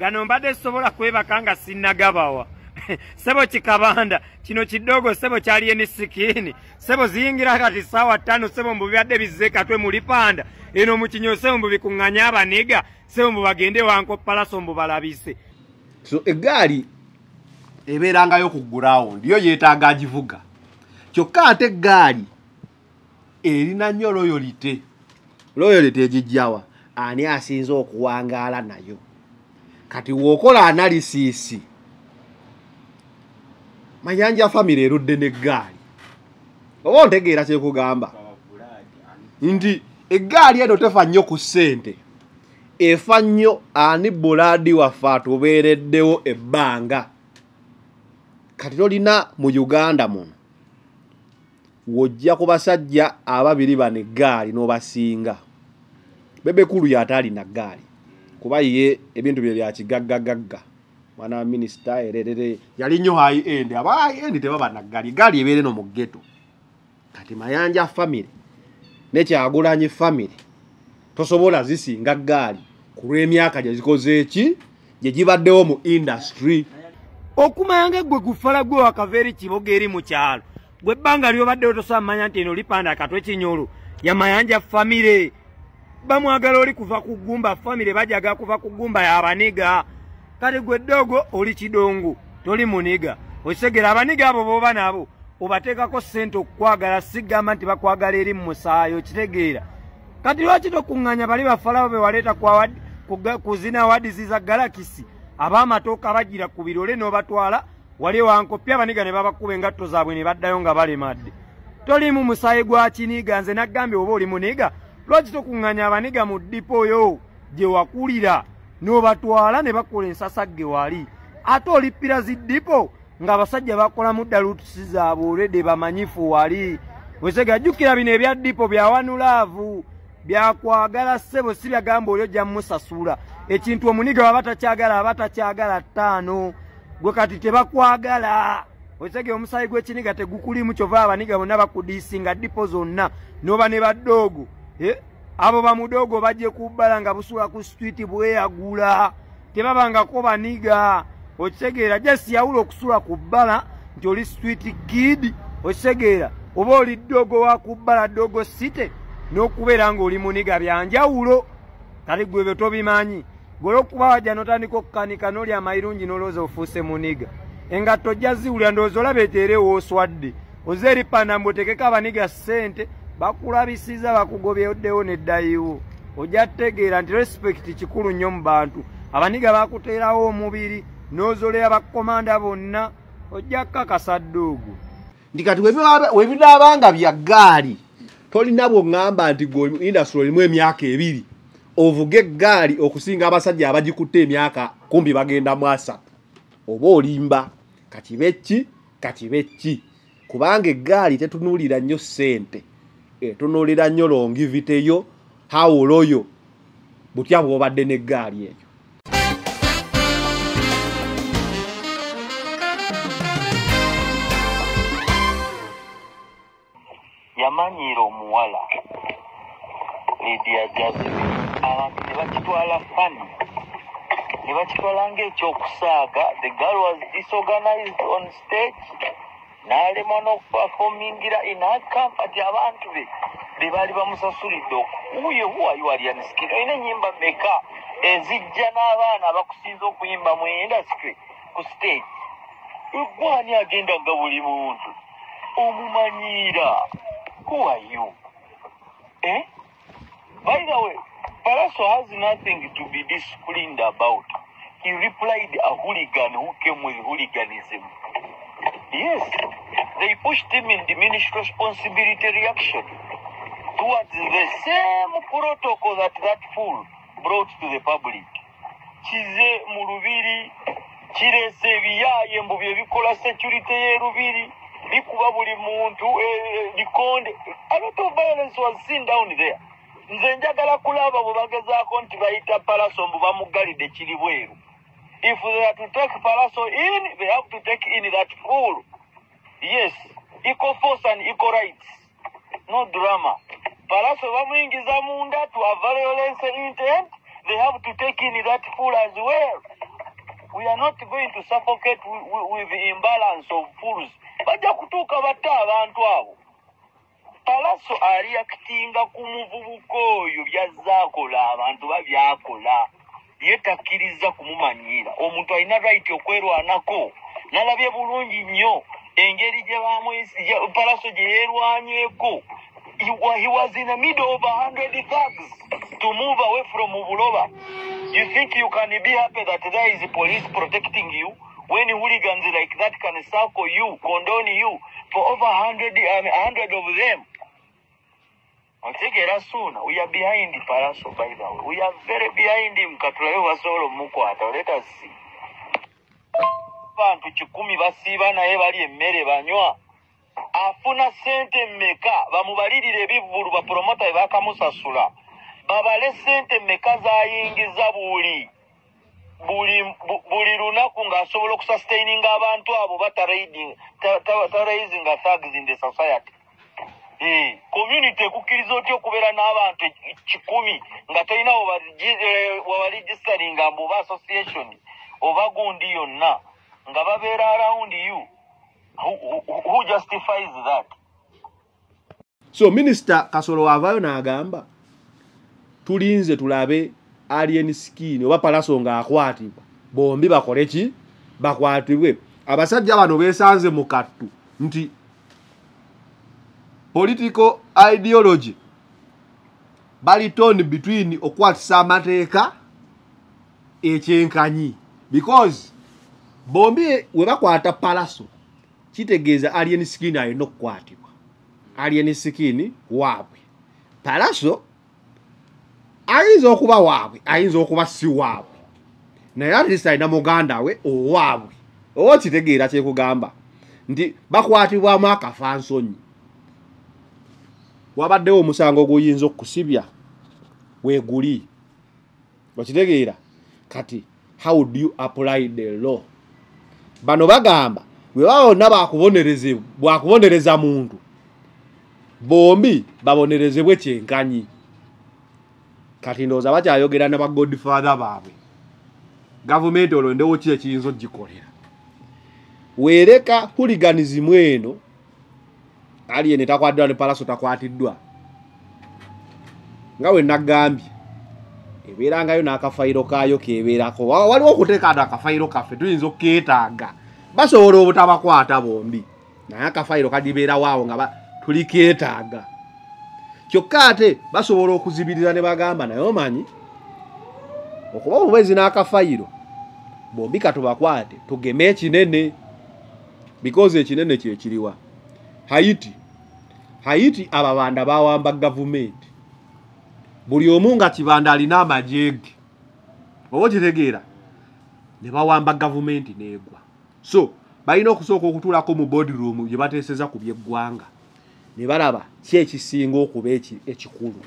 gano mbadde sobola kwebaka nga sinnagabawa sebo kikabanda kino kidogo sebo kyali enisikini sebo ziyingira kati sawa 5 sebo mbubadde bizze katwe mulipanda eno mukinyo sebo mbubikuŋŋanya abaniga sebo mbubagende wanko palaso mbubalabise so egaali ebeerangayo ku ground yo yeetaaga agivuga kyokka ate egaali erina nnyo loyalty egijjawa ani asinze okuwangaala nayo kati wookola analysis Mayanja family erudde n'eggaali oba ontegeera kyekugamba nti eggaali eno tefa nnyo ku ssente efa nnyo ani bulaadi waffe atubeereddewo ebbanga kati tolina mu Uganda muno wojja ku basajja ababiri bano eggaali n'obasinga Bebekulu yatalina ggaali kuba ye ebintu bye bya kigaggagagga mwana minister ererere yali nnyo high end aba high end tebaba na ggaali ebeere no mu ghetto kati Mayanja family ne Kyagulanyi family tosobola zisinga ggaali kulw'emyaka gye zikoze eki gye gibaddewo mu industry okumayanga gwe gufala gwe wakaveri kiboga eri mu kyalo gwe bbanga lyobaddewo tosamanya nti eno lipanda katwe kinyolo ya Mayanja family bamwagala oli kuva ku gumba family bajaga kuva ku gumba ya abaniga kale gwe dogo oli kidongo toli muniga osegera abaniga abo boba nabo obateekako ssente okukwagala sigamba nti bakwagala eri mu musaayo kitegeera kati lwaki tokuŋŋanya bali bafalawo be waleeta kuzina wadizi za galakisi ab'amatooka bagira ku birole n'obatwala wali wankopya abaniga ne babakuba engatto zaabwe ne baddayo nga balemadde toli mu musaayi gwa kiniga nze naggambye oba oli muniga lwaki tokuŋŋanya abaniga mu dipo yo gye wakulira n'obatwala ne bakola ensasagge wali ate olippira ziddipo ng'abasajja bakola mudda lutusi zaabwe olwedde bamanyifu wali wesega jjukira bino ebya dipo byawanulaavu byakwagala ssebo si byagamba oli ojja mmusasula ekintu omuniga waba takyagala 5 gwe kati tebakwagala wesege omusaayi gw'ekiniga tegukulimu kyova abaniga bonna bakudiisinga dipo zonna n'oba ne baddoogo abo bamudogo bajje kubbala nga busula ku street bweyagula tebabangako baniga okitegeera jesi yawula okusula ku bbala nti oli street kid okitegeera oba oli dogo wa kubbala dogo site n'okubeera ng'oli muniga byanjawulo kale gwe bye tobimanyi gwe olw'okuba wajja n'otandika okukanika n'oli amayirungi n'olowooza ofuuse muniga engatto ojja ziwulira ndowooza olaba eteere wooswadde oze eri panda mbotekeko abaniga ssente bakulabisiza bakugobyeoddewo neddayiwo ojja tegeera nti respect kikulu nnyo mu bantu abaniga bakuteerawo omubiri n'ozolera bakkomanda bonna ojja kakasa ddoogo nti kati webinaabanga bya ggaali tolina bw'oŋŋamba nti gwe industry olimu emyaka 2 ovuga eggaali okusinga abasajja abagikutte emyaka kumbi bagenda mu 3 oba olimba kati beki kubanga eggaali tetunuulira nnyo ssente etunuulira nnyo longivite yo hawulo yo butya bw'obadde n'eggaali eyo yamanyiira omuwala Lydia Jasmine abantu ne bakitwala fani ne bakitwala ng'ekyokusaaga. The girl was disorganized on stage n'alemwa n'okupafomingira in her comfort abantu be baali bamusasulidde okuuye huwayo alianiskin olina ennyimba meka ezijja n'abaana abakusinza okuyimba mu industry ku stage gwani agenda nga buli muntu omumanyiira who are you by the way Palaso has nothing to be disciplined about. He replied a hooligan who came with hooliganism. Yes, they pushed him in diminished responsibility reaction towards the same protocol that fool brought to the public. Kize mu Lubiri kirese ebiyaye mbu bye bikola security ye Lubiri bikuba buli muntu likonde. A lot of violence was seen down there. Nze njagala kulaba bwe bagezaako nti bayita Palaso mbu bamugalidde kiri bweru. If they are to take Palaso in, they have to take in that fool. Yes, equal force and equal rights. No drama. Palaso bamuyingiza munda to a violence intent, they have to take in that fool as well. We are not going to suffocate with the imbalance of fools. Bajja kutuuka batta abantu abo. Palaso aliyakitinga ku muvubuka oyo byazaakola abantu babyakola. Ye takkiriza kumumanyira. Omuntu alina right okwerwanako. Nalabye bulungi nnyo engeri gye Palaso gye yeerwanyeeko. He was in the middle of 100 thugs to move away from Buloba. You think you can be happy that there is police protecting you when hooligans like that can circle you, condone you for over 100 of them? I'll take it as soon. We are behind the Palaso, by the way. We are very behind him. Let us see. Bantu chikumi basiba naye bali emmere banywa. Afuna sente mmeka bamubalirire ebivvulu bapromota bakamusasula. Babale sente mmeka zayingiza buli lunaku ng'asobola okusustaininga abantu abo bataraising thugs in the society. Community ekukkiriza otya okubeera n'abantu 10 nga tolina wabaregistaringa mbuba association oba gundi yonna nga babeera around you. Who justifies that? So Minister Kasolo avaayo n'agamba tulinze tulabe alien skin oba Palaso nga akwatibwa bombi bakole ki bakwatibwe. Abasajja bano beesanze mu kattu nti political ideology bali torn between okwatisa amateeka ekyenkanyi because bombi we bakwata Palaso kitegeeza alien skin alina okukwatibwa. Alien skin waabwe. Palaso ayinza okuba waabwe, ayinza okuba si waabwe. Naye atleast alina muganda we owaabwe. Owo kitegeera kyekugamba nti bakwatibwamu akafa nsonyi. Wabaddewo omusango guyinza okusibya weeguli. Okitegeera kati how do you apply the law? Bano bagamba we baona bakubonereza muntu bombi babonerezebwe kyenkanyi. Kati ndowooza bakyayogera ne ba godfather baabwe. Gavumenti olwo ndewo ki ekiyinza ogikolera. Weereka hooliganism eno alien takwatiddwa ne Palaso takwatiddwa. Nga we nagambye ebeerangayo n'akafayiro kaayo keebeerako. Waliwo okuteeka akafayiro kaffe tuyinza okukeetaaga. Basobola obutabakwata bombi. Naye akafayiro kadibeera waawo nga tulikeetaaga. Kyokka ate basobola okuzibirira ne bagamba naye omanyi okuba obwezi n'akafayiro bombi katubakwate tugeme ekinene because ekinene kyekiriwa. Haiti ababanda bawamba gavumenti. Buli omu nga kibanda alina amajeege. Oba kitegeera ne bawamba gavumenti neegwa. So balina okusooka okutuulako mu boardroom gye bateeseza ku by'eggwanga ne balaba ki ekisinga okuba ekikulu.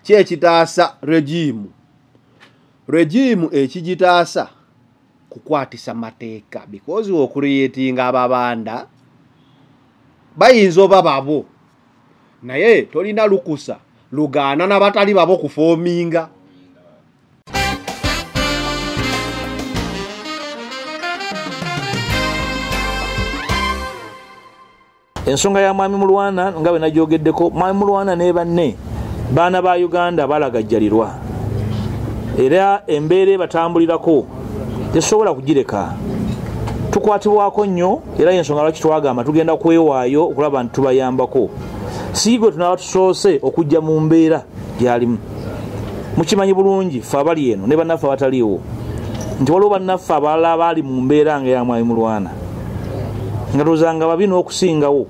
Ki ekitaasa regime ekigitaasa kukwatisa mateeka because okuriyetinga ababanda bayinza oba babo naye tolina lukusa lugaana n'abatali babo kufoominga. Ensonga ya Mwami Mulwana nga bwe najogeddeko, Mwami Mulwana ne banne baana ba Uganda balagajjalirwa era embeera batambulirako tesobola kugireka. Tukwatibwako nnyo era ensonga lwaki twagamba tugenda kwewaayo okulaba nti tubayambako. Siigwe tunaba tusoose okujja mu mbeera gyalimu. Mukimanyi bulungi ffe abali eno ne bannaffe abataliiwo nti waliwo bannaffe abalala baali mu mbeera nga eya Mwami Mulwana nga tozanga babi n'okusingawo.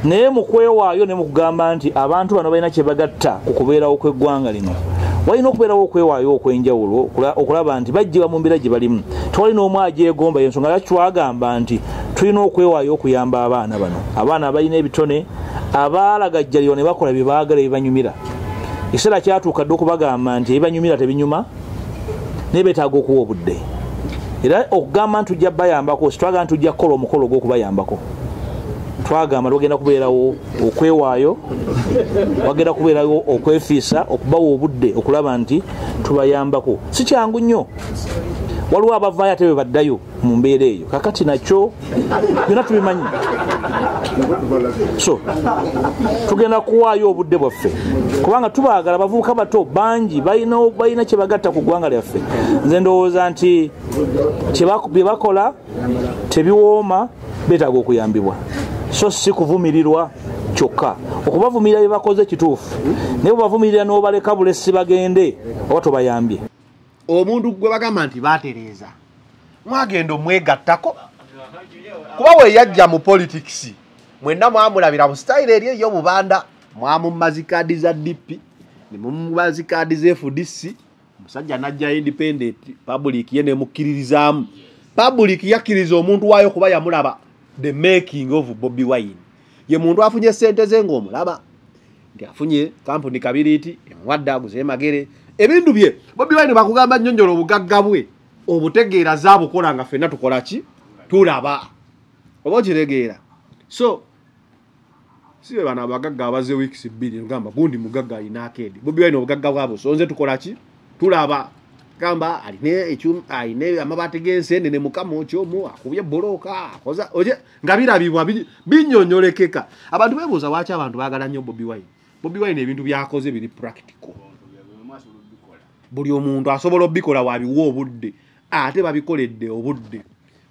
Naye mu kwewaayo ne mu kugamba nti abantu bano balina kye bagatta ku kubeerawo kw'eggwanga lino, walina okubeerawo okwewaayo okw'enjawulo okulaba nti bajjibwa mu mbeera gye balimu. Tewali n'omu agyegomba. Ensonga lwaki twagamba nti tulina okwewaayo okuyamba abaana bano, abaana abalina ebitone abaalagajjalirwa ne bakola bye baagala ebibanyumira. Ekiseera kyatuuka dde okubagamba nti ebibanyumira tebinyuma naye beetaaga okuwa obudde. Era okugamba nti tujja bayambako, sitwagamba nti tujja kukola omukolo gw'okubayambako. twagamba wagenda kubeerawo okwewaayo, wagenda kubeerawo okwefiisa, okubawa obudde okulaba nti tubayambako. Si kyangu nnyo, waliwo abavaayo ate bwe baddayo mu mbeera eyo. Kakati nakyo byonna tubimanyi. So tugenda kuwaayo obudde bwaffe kubanga tubaagala. Abavubuka bato bangi balina kye bagatta ku ggwanga lyaffe. Nze ndowooza nti bye bakola tebiwooma, beetaaga okuyambibwa, so si kuvumirirwa kyokka. Okubavumirira bye bakoze kituufu, naye bwebavumirira n'obaleka bulesi bagende, oba tobayambye. Omuntu gwe bagamba nti batereeza, mwagenda omwegattako kuba we yajja mu politics mwenna mwamulabira mu style eri ey'obubanda, mwamumazi kaadi za DP ne mumumazi kaadi za FDC. Musajja najja independent, public ye ne mukkiririzaamu. Public yakkiriza omuntu waayo kuba yamulaba the making of Bobi Wine. Ye muntu afunye sente ze ng'omulaba nti afunye kampuni kabiriiti emuwadde aguze magere ebintu bye. Bobi Wine bakugamba nnyonyola obugagga bwe obutegeera zaabukola nga ffenna tukola ki? Tulaba oba okitegeera. So si bana abagagga abaze weeks 2 ngamba gundi mugagga alina akeedi. Bobi Wine obugagga bwabo so nze tukola ki? Tulaba gamba aline amabati g'ensende ne mukama kyomu akubye boloka akoza oje nga birabibwa binyonyolekeka. Abantu bebuuza lwaki abantu baagala nnyo Bobi Wine. Bobi Wine ebintu byakoze biri practical, buli omuntu asobola obikola wabiwa obudde, ate babikoledde obudde.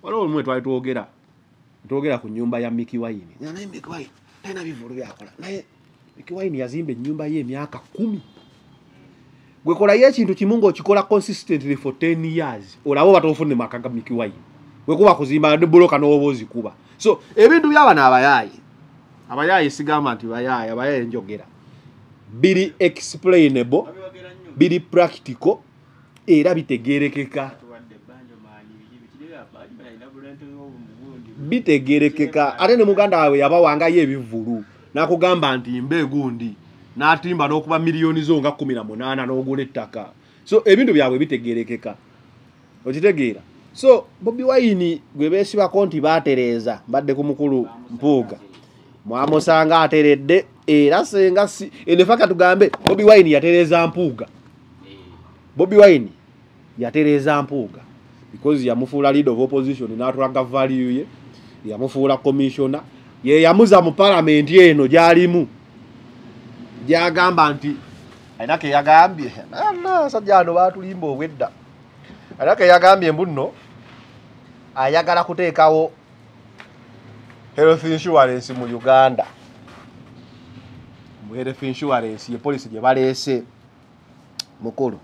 Waliwo olumwe twali twogera ku nnyumba ya Mickey Wine. Naye Mickey Wine talina bivulu byakola, naye Mickey Wine yazimba ennyumba ye emyaka 10. Gwe kola ye ekintu kimu ng'okikola consistently for 10 years, olabo batofune makaga Mickey Wine. Gwe kuba kuzimba ne buloka n'oba ozikuba. So ebintu by'abana abayaayi sigamba nti abayaayi njogera biri explainable, biri practical era bitegerekeka. Bitegerekeka ate ne muganda wawe yabawangayo ebivulu n'akugamba nti mbe gundi n'atimba n'okuba miliyoni zo nga 18 n'ogula ettaka. So ebintu byabwe bitegerekeka, okitegeera. So Bobi Wine gwe beesibako nti baatereeza mbadde ku mukulu Mpuuga, mwamusanga ateredde era senga si enefaka tugambe Bobi Wine yatereeza Mpuuga. Bobi Wine yatereeza Mpuuga because yamufuula leader of opposition n'atulaga value ye, yamufuula commissioner, ye yamuza mu parliament eno gyalimu, gyagamba nti ainake yagambye sajjano baatulimba obwedda, ainake yagambye mbuno ayagala kuteekawo health insurance mu Uganda. Mu health insurance ye police gye baleese mukulu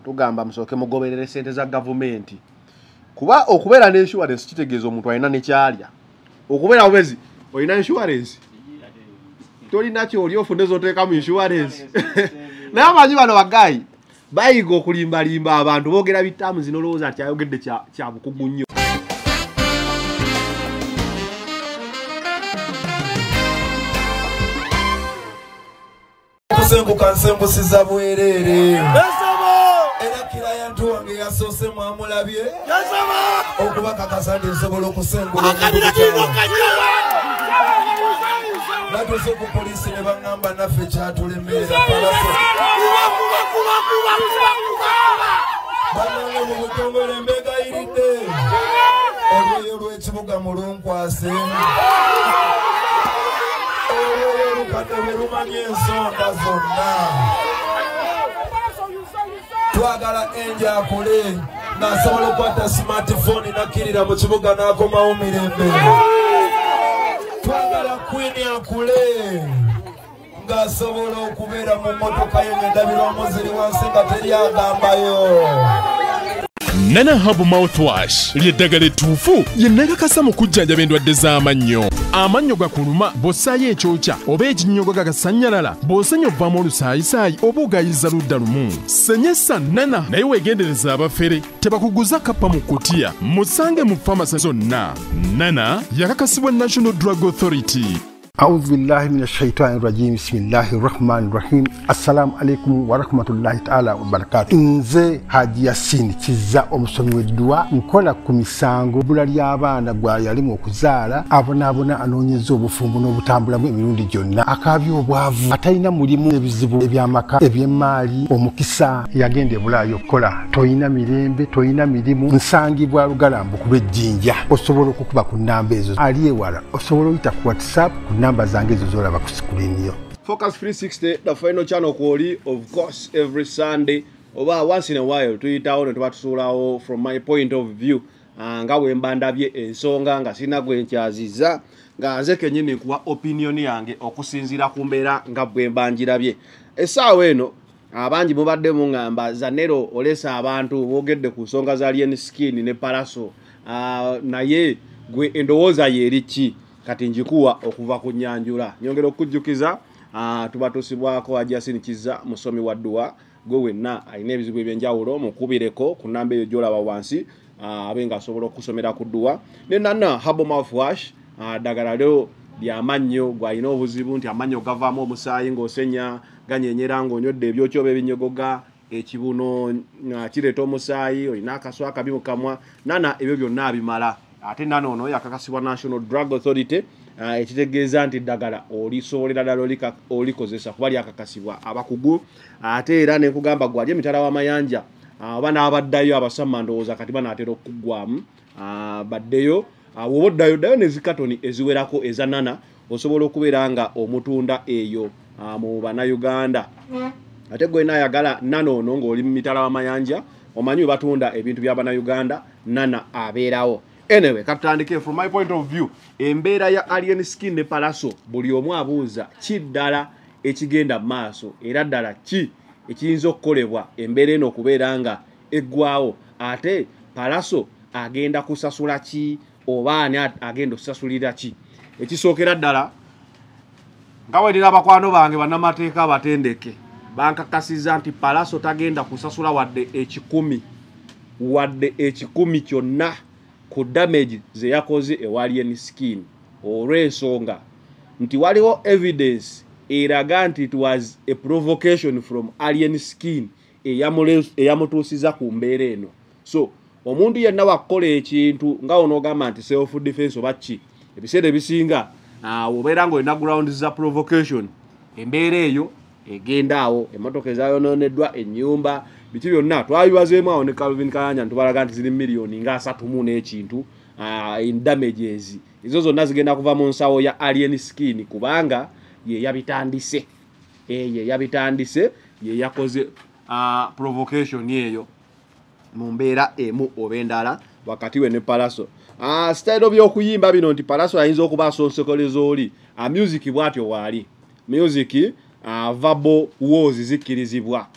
tugamba musooke mugoberere sente za government, kuba okubeera ne insurance kitegeeza omuntu alina ne kyalya. Okubeera obezi olina insurance, tolina kyoli ofunde zoteeka mu insurance. Naye amanyi bano bagayi bayiga okulimbalimba abantu boogera bitaamu zino lowooza ati ayogedde kya bukugu nnyo. Kusengusiza bwerere era kira yantu wange yasoose mwamulabye okubakakasa nti nsobola okusengula natuuse ku poliisi ne baŋŋamba naffe kyatulemeera banange mu butongole mbegayiridde olweyo lw'ekibuga mulunkwase olukadde bwe lumanya ensonga zonna. Twagala enja akole ng'asobola okukwata smartphone nakkirira mu kibuga n'akomawo mirembe. Twagala Queen akule ng'asobola okubeera mu mmotoka ye ng'endabira omuziri wansi nga teri agambayo. Nana Hub Mouthwash ly'eddagala ettuufu lye nnakakasa mu kujjanjaba endwadde z'amannyo. Amannyo gakuluma bw'ossaayo ekyokya oba ekinnyogo gagasanyalala bw'osenya ovaamu olusaayisaayi oba ogayiza ludda lumu. Senyesa Nana naye weegendereza abafere tebakuguza kappa mu kkutiya. Musange mu famasi zonna. Nana yakakasibwa National Drug Authority. أعوذ بالله من الشيطان الرجيم بسم الله الرحمن الرحيم السلام عليكم ورحمة الله تعالى وبركاته nze Haji Yasin kiza omusomi w'eddwa nkola ku misango bula ly'abaana gwa yalimu okuzaala abonaabona anoonyeza obufumbo n'obutambulamu emirundi gyonna akaabya obwavu atalina mulimu ebizibu eby'amaka eby'emmaali omukisa yagenda ebulaayo okukola toyina mirembe toyina mirimu nsangibwa lugalambu ku lw'ejjinja osobola okukuba ku nnamba ezo ali ewala osobola oyita ku WhatsApp ku namba zange ezo zolaba ku screen yo. Focus 360, the final channel kwoli, of course, every Sunday. Oba once in a while, tuyitawo ne tubatusulawo from my point of view. Nga wembandabye ensonga nga sina gwenkyaziza nga nze kenyini kuwa opinion yange okusinzira ku mbeera nga bwembanjirabye. Essaawa eno abangi mubadde mungamba Zanero olesa abantu boogedde ku nsonga za Alien Skin ne Palaso. Naye gwe endowooza yeri ki kati njikuwa okuva ku Nyanjula. Nyongera okujjukiza tubatusibwako Haji Yasin kiza musomi wa ddwa gwe wenna alina ebizibu ebyenjawulo mukubireko ku namba eyo gyolaba wansi abenga asobola okusomera ku ddwa ne Nana Herbal Mouthwash ddagala lyo ly'amannyo gw'alina obuzibu nti amannyo gavaamu omusaayi ng'osenya ganyenyera ng'onywedde ebyokyoba ebinyogoga ekibuno kireeta omusaayi olina akaswa akabi mu kamwa Nana ebyo byonna abimala ate Nana ono yakakasibwa National Drug Authority ekitegeeza nti ddagala olisobolera ddala olikozesa kuba lyakakasibwa abakugu ate era ne nkugamba gwali emitala w'amayanja oba n'abaddayo abasama ndowooza kati banaatera okuggwamu baddeyo woba oddayo nezikatoni eziwerako eza Nana osobola okubeera nga omutunda eyo mu bannayuganda ate gwe naayagala Nana ono ng'oli mu mitala w'amayanja omanyi batunda ebintu bya bannayuganda Nana abeerawo. Anyway, katandike from my point of view, embeera ya Alien Skin ne Palaso buli omu abuuza ki ddala ekigenda maaso era ddala ki ekiyinza okukolebwa embeera eno okubeera nga eggwawo ate Palaso agenda kusasula ki oba ani agenda okusasulira ki. Ekisookera ddala nga wedira abakwano bange bannamateeka abatendeke bankakasiza nti Palaso tagenda kusasula wadde ekikumi kyonna ku damage ze yakoze ewa Alien Skin olw'ensonga nti waliwo evidence eraga nti it was a provocation from Alien Skin eyamutuusiza ku mbeera eno. So omuntu yenna wakukola ekintu nga onogamba nti self defense oba ki ebiseera ebisinga obeera ng'olina ground za provocation embeera eyo egenda awo emmotoka ezayonooneddwa ennyumba biki byonna twabibazeemu awo ne Calvin Kayanja ntubalaga nti ziri miliyoni nga 3 n'ekintu in damages ezo zonna zigenda kuva mu nsawo ya Alien Skin kubanga ye yabitandise ye yakoze provocation eyo mu mbeera emu oba endala wakati we ne Palaso. Style by'okuyimba bino nti Palaso ayinza okuba asonsekoleza oli music bwatyo waali music verbal wars zikkirizibwa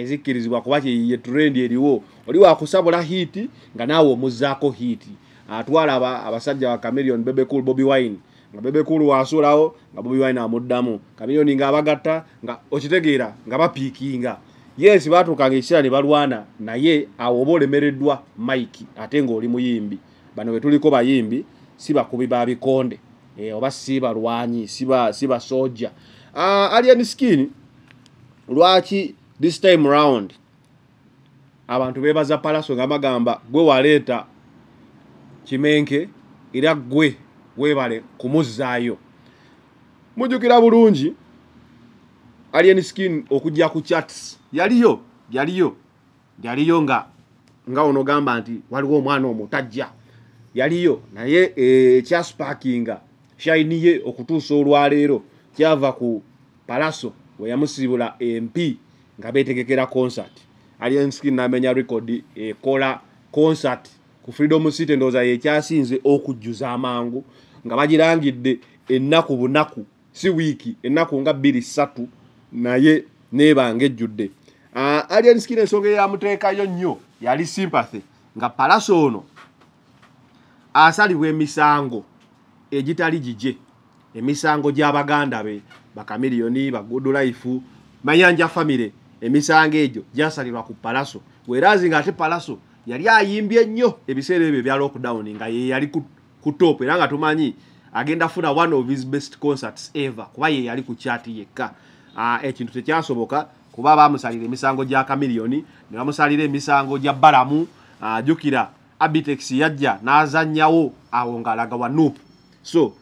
zikkirizibwa kuba ye trend eriwo oli wakusabula hit nga naawe omuzzaako hit atwala abasajja wa Chameleon Bebe Cool Bobby Wine nga Bebe Cool wasulawo nga Bobby Wine amuddamu Chameleon nga abagatta nga okitegeera nga bapiikinga yes batuukanga ekiseera ne balwana naye awo oba olemereddwa Mike ate ng'oli muyimbi bano bwe tuliko bayimbi si bakubi ba bikonde oba si balwanyi si basojja. Alien Skin lwaki this time round abantu bebaza Palaso nga magamba gwe waleeta kimenke era gwe webale kumuzaayo. Mujjukira bulungi Alien Skin okujja ku chats yaliyo nga onogamba nti waliwo omwana omutajja yaliyo naye ekyasparkinga shine ye okutuusa olwaleero kyava ku Palaso we yamusibula MP nga betegekera concert. Alien Skin namenya record ekola concert ku Freedom City ndoza yekyasinze okujjuza amangu nga bagirangidde ennaku bunaku si wiki ennaku nga 2-3 naye nebange ejjudde. Alien Skin ensonga yamuteekayo nnyo yali sympathy nga Palaso ono asalibwa emisango egitali gije emisango gy'abaganda be Chameleon ba Good Life Mayanja family emisango egyo gyasalirwa ku Palaso werazi nga ate Palaso yali ayimbye nnyo ebiseera ebyo bya lockdown nga ye yali ku top era nga tumanyi agenda funa one of his best concerts ever kuba ye yali ku chat yekka ekintu tekyasoboka kuba bamusalira emisango gya Chameleone ne bamusalira emisango gya Balamu jukira Abitex yajja n'azannyawo awo ngalaga wa Nup so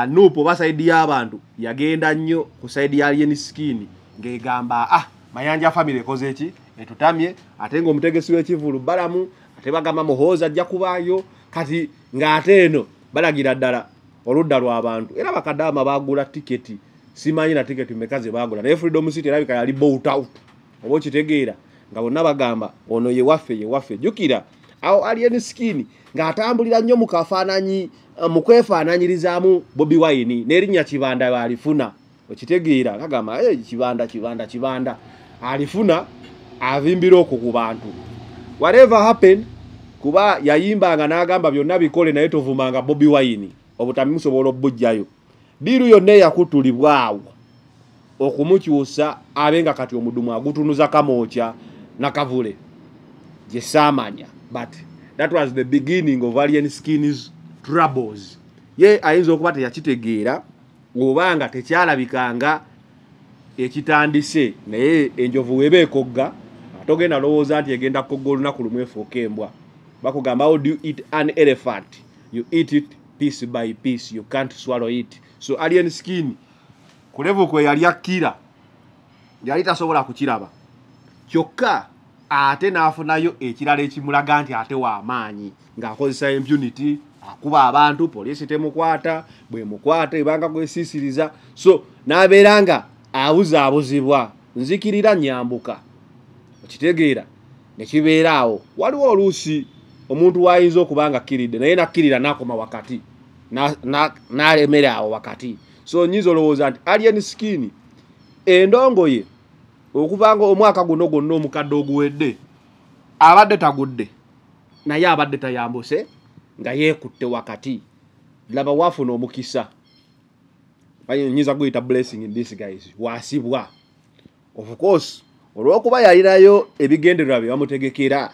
Nup basaidi y'abantu yagenda nnyo ku side ya Alien Skin ngegamba Mayanja family ekoze eki etutamye ate ngo omutegesi w'ekivulu Balamu ate bagamba Muhoozi ajja kubaayo kati ng'ate eno balagira ddala oludda lw'abantu era bakadama bagula tiketi simanyi na tiketi mekaze bagula naye Freedom City erabika yali bought out oba okitegeera nga bonna bagamba ono ye waffe jukira awo Alien Skin ng'atambulira nnyo mu kafaananyi mu kwefaananyirizaamu Bobi Wine n'erinnya Kibanda alifuna okitegeera kagamba Kibanda alifuna avimbira okwo ku bantu whatever happen kuba yayimbanga n'agamba byonna bikole naye tovumanga Bobi Wine obutami musobola obujjayo diru yonna yakutulibwawo okumukyusa abenga kati omudumu agutunuza kamoocha nakavule jesamanya but that was the beginning of Alien Skin's troubles ye ayinza okuba teyakitegeera obanga tekyalabikanga ekitandise naye enjovu webeekogga atogenda lowooza nti egenda kogga olunaku lumu efuuka embwa bakugamba how do you eat an elephant you eat it piece by piece you can't swallow it so Alien Skin kulevu kwe yali akira yali tasobola kukiraba kyokka ate n'afunayo ekirala ekimulaga nti ate w'amaanyi ng'akozesa impunity akuba abantu poliisi temukwata bwe mukwata ebanga kwesiisiriza so n'abeeranga abuzaabuzibwa nzikirira nyambuka okitegeera ne kibeeraawo waliwo oluusi omuntu wayinza okubanga akkiridde naye nakkirira n'akoma wakati n'alemera awo wakati so nyiza olowooza nti Alien Skin endongo ye okuvanga omwaka guno gwonna omukadde oguwedde abadde tagudde naye abadde tayambuse nga yeekutte wakati laba wafuna omukisa nyiza guyita blessing in disguise wasibwa of course olw'okuba yalinayo ebigendererwa bye bamutegekera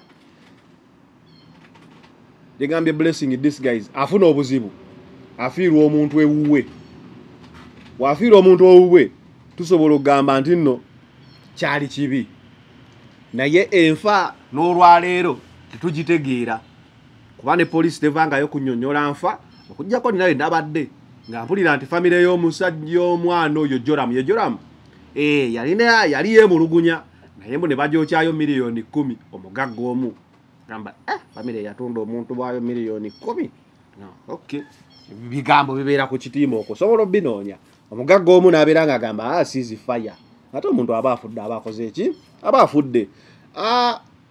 ligambye blessing in disguise afuna obuzibu afiirwa omuntu ewuwe wafiirwa omuntu owuwe tusobola okugamba nti nno kyali kibi naye enfa n'olwaleero tetugitegeera kuba ne poliisi tevangayo kunnyonnyola nfa okuggyako ninayo nabadde nga mpulira nti famire y'omusajja omwana oyo Joram yali yeemulugunya naye mbu ne bagyokyayo miliyoni 10 omugagga omu gamba famire yatunda omuntu waayo miliyoni 10 no okay bigambo bibeera ku kitiima okwo sobola binoonya omugagga omu n'abeera ng'agamba sizi fire ate omuntu aba afudde aba akoze eki aba afudde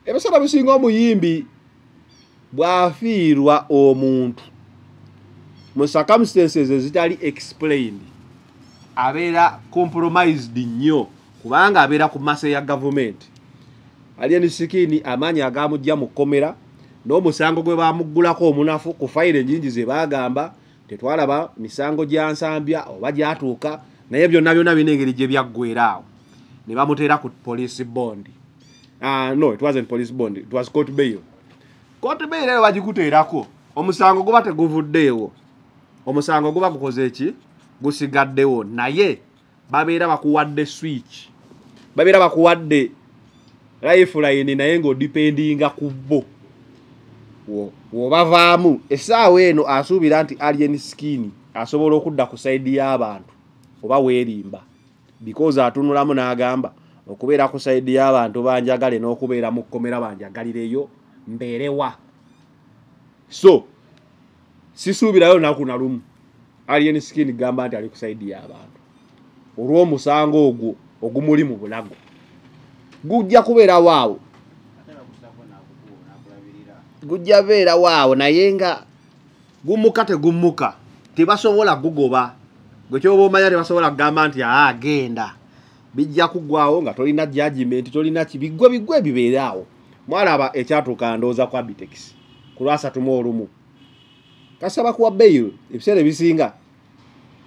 ebiseera bisinga omuyimbi bw'afiirwa omuntu mu circumstances ezitali explained abeera compromised nnyo kubanga abeera ku masa ya government Alien Skin amaanyi agamujja mu kkomera n'omusango gwe bamuggulako omunafu ku fayire enjingi ze baagamba tetwalaba misango gya nsambya oba gyatuuka naye byonna bina engeri gye byaggweeraawo ne bamuteera ku police bond no it wasn't police bond it was court bail eyo bagikuteerako omusango guba teguvuddeewo omusango guba gukoze eki gusigaddewo naye babeera bakuwadde switch babeera bakuwadde lifeline naye ng'odipendinga ku bo wobavaamu essaawa eno asuubira nti Alien Skin asobola okudda ku sayidi y'abantu oba weerimba because atunulamu n'agamba okubeera ku sayidi y'abantu banjagale n'okubeera mu kkomera banjagalireyo mbeerewa so sisuubirayo naku na lumu Alien Skin gamba nti ali ku sayidi y'abantu olw'omusango ogwo ogumuli mu bulago gujja kubeera waawo gujja beera waawo naye nga gumuka tegumuka tebasobola gugoba gwe kyoba omanya tebasobola kugamba nti agenda bijja kugwawo nga tolina judgment tolina bigwe bibeeraawo mwalaba ekyatuuka ndooza kwa Bitex ku Lwasatu mu olumu kasaba kuwa bail ebiseera ebisinga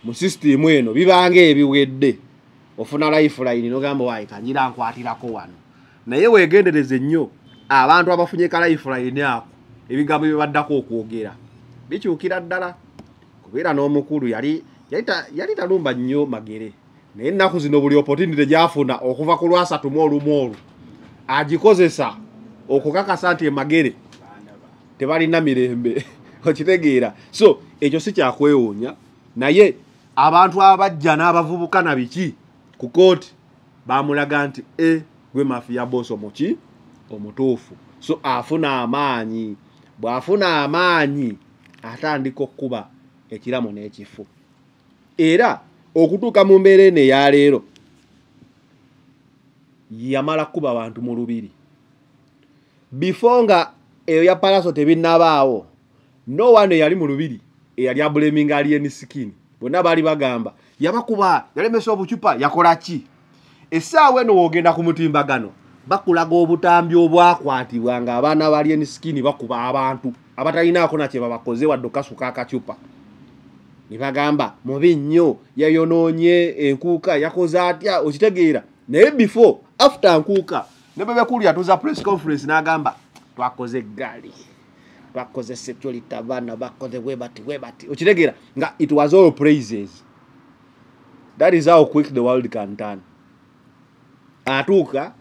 mu system eno bibanga ebiwedde ofuna lifeline n'ogamba waayi kanjira nkwatirako wano naye weegendereze nnyo abantu abafunye ka lifeline ako ebigambo bye baddako okwogera bikyukira ddala kubeera n'omukulu yali talumba nnyo magere naye ennaku zino buli opportunity gyafuna okuva ku lwasatu mu olumu agikozesa okukakasa nti emagere tebalina mirembe okitegeera so ekyo si kyakwewuunya naye abantu abajja n'abavubuka na biki ku kooti bamulaga nti gwe mafiya boss omuki omutuufu so afuna amaanyi bw'afuna amaanyi atandika okuba ekiramu n'ekifu era okutuuka mu mbeera eno eya leero yamala kuba abantu mu lubiri before nga eyo ya Palaso tebinnabaawo no one yali mu lubiri eyali abulaminga alien skin bonna baali bagamba yabakuba yalemesa obucupa yakola ki essaawa eno wogenda ku mutimbagano bakulaga obutambi obwakwatibwa nga abaana ba alien skin bakuba abantu abatalinaako nakye babakoze wadde okasuka akacupa ne bagamba mubi nnyo yayonoonye enkuuka yakoze atya okitegeera naye before after nkuuka ne bebekulu yatuza press conference n'agamba twakoze eggaali twakoze security abaana bakoze webati okitegeera nga it was all praises. That is how quick the world can turn. Atuuka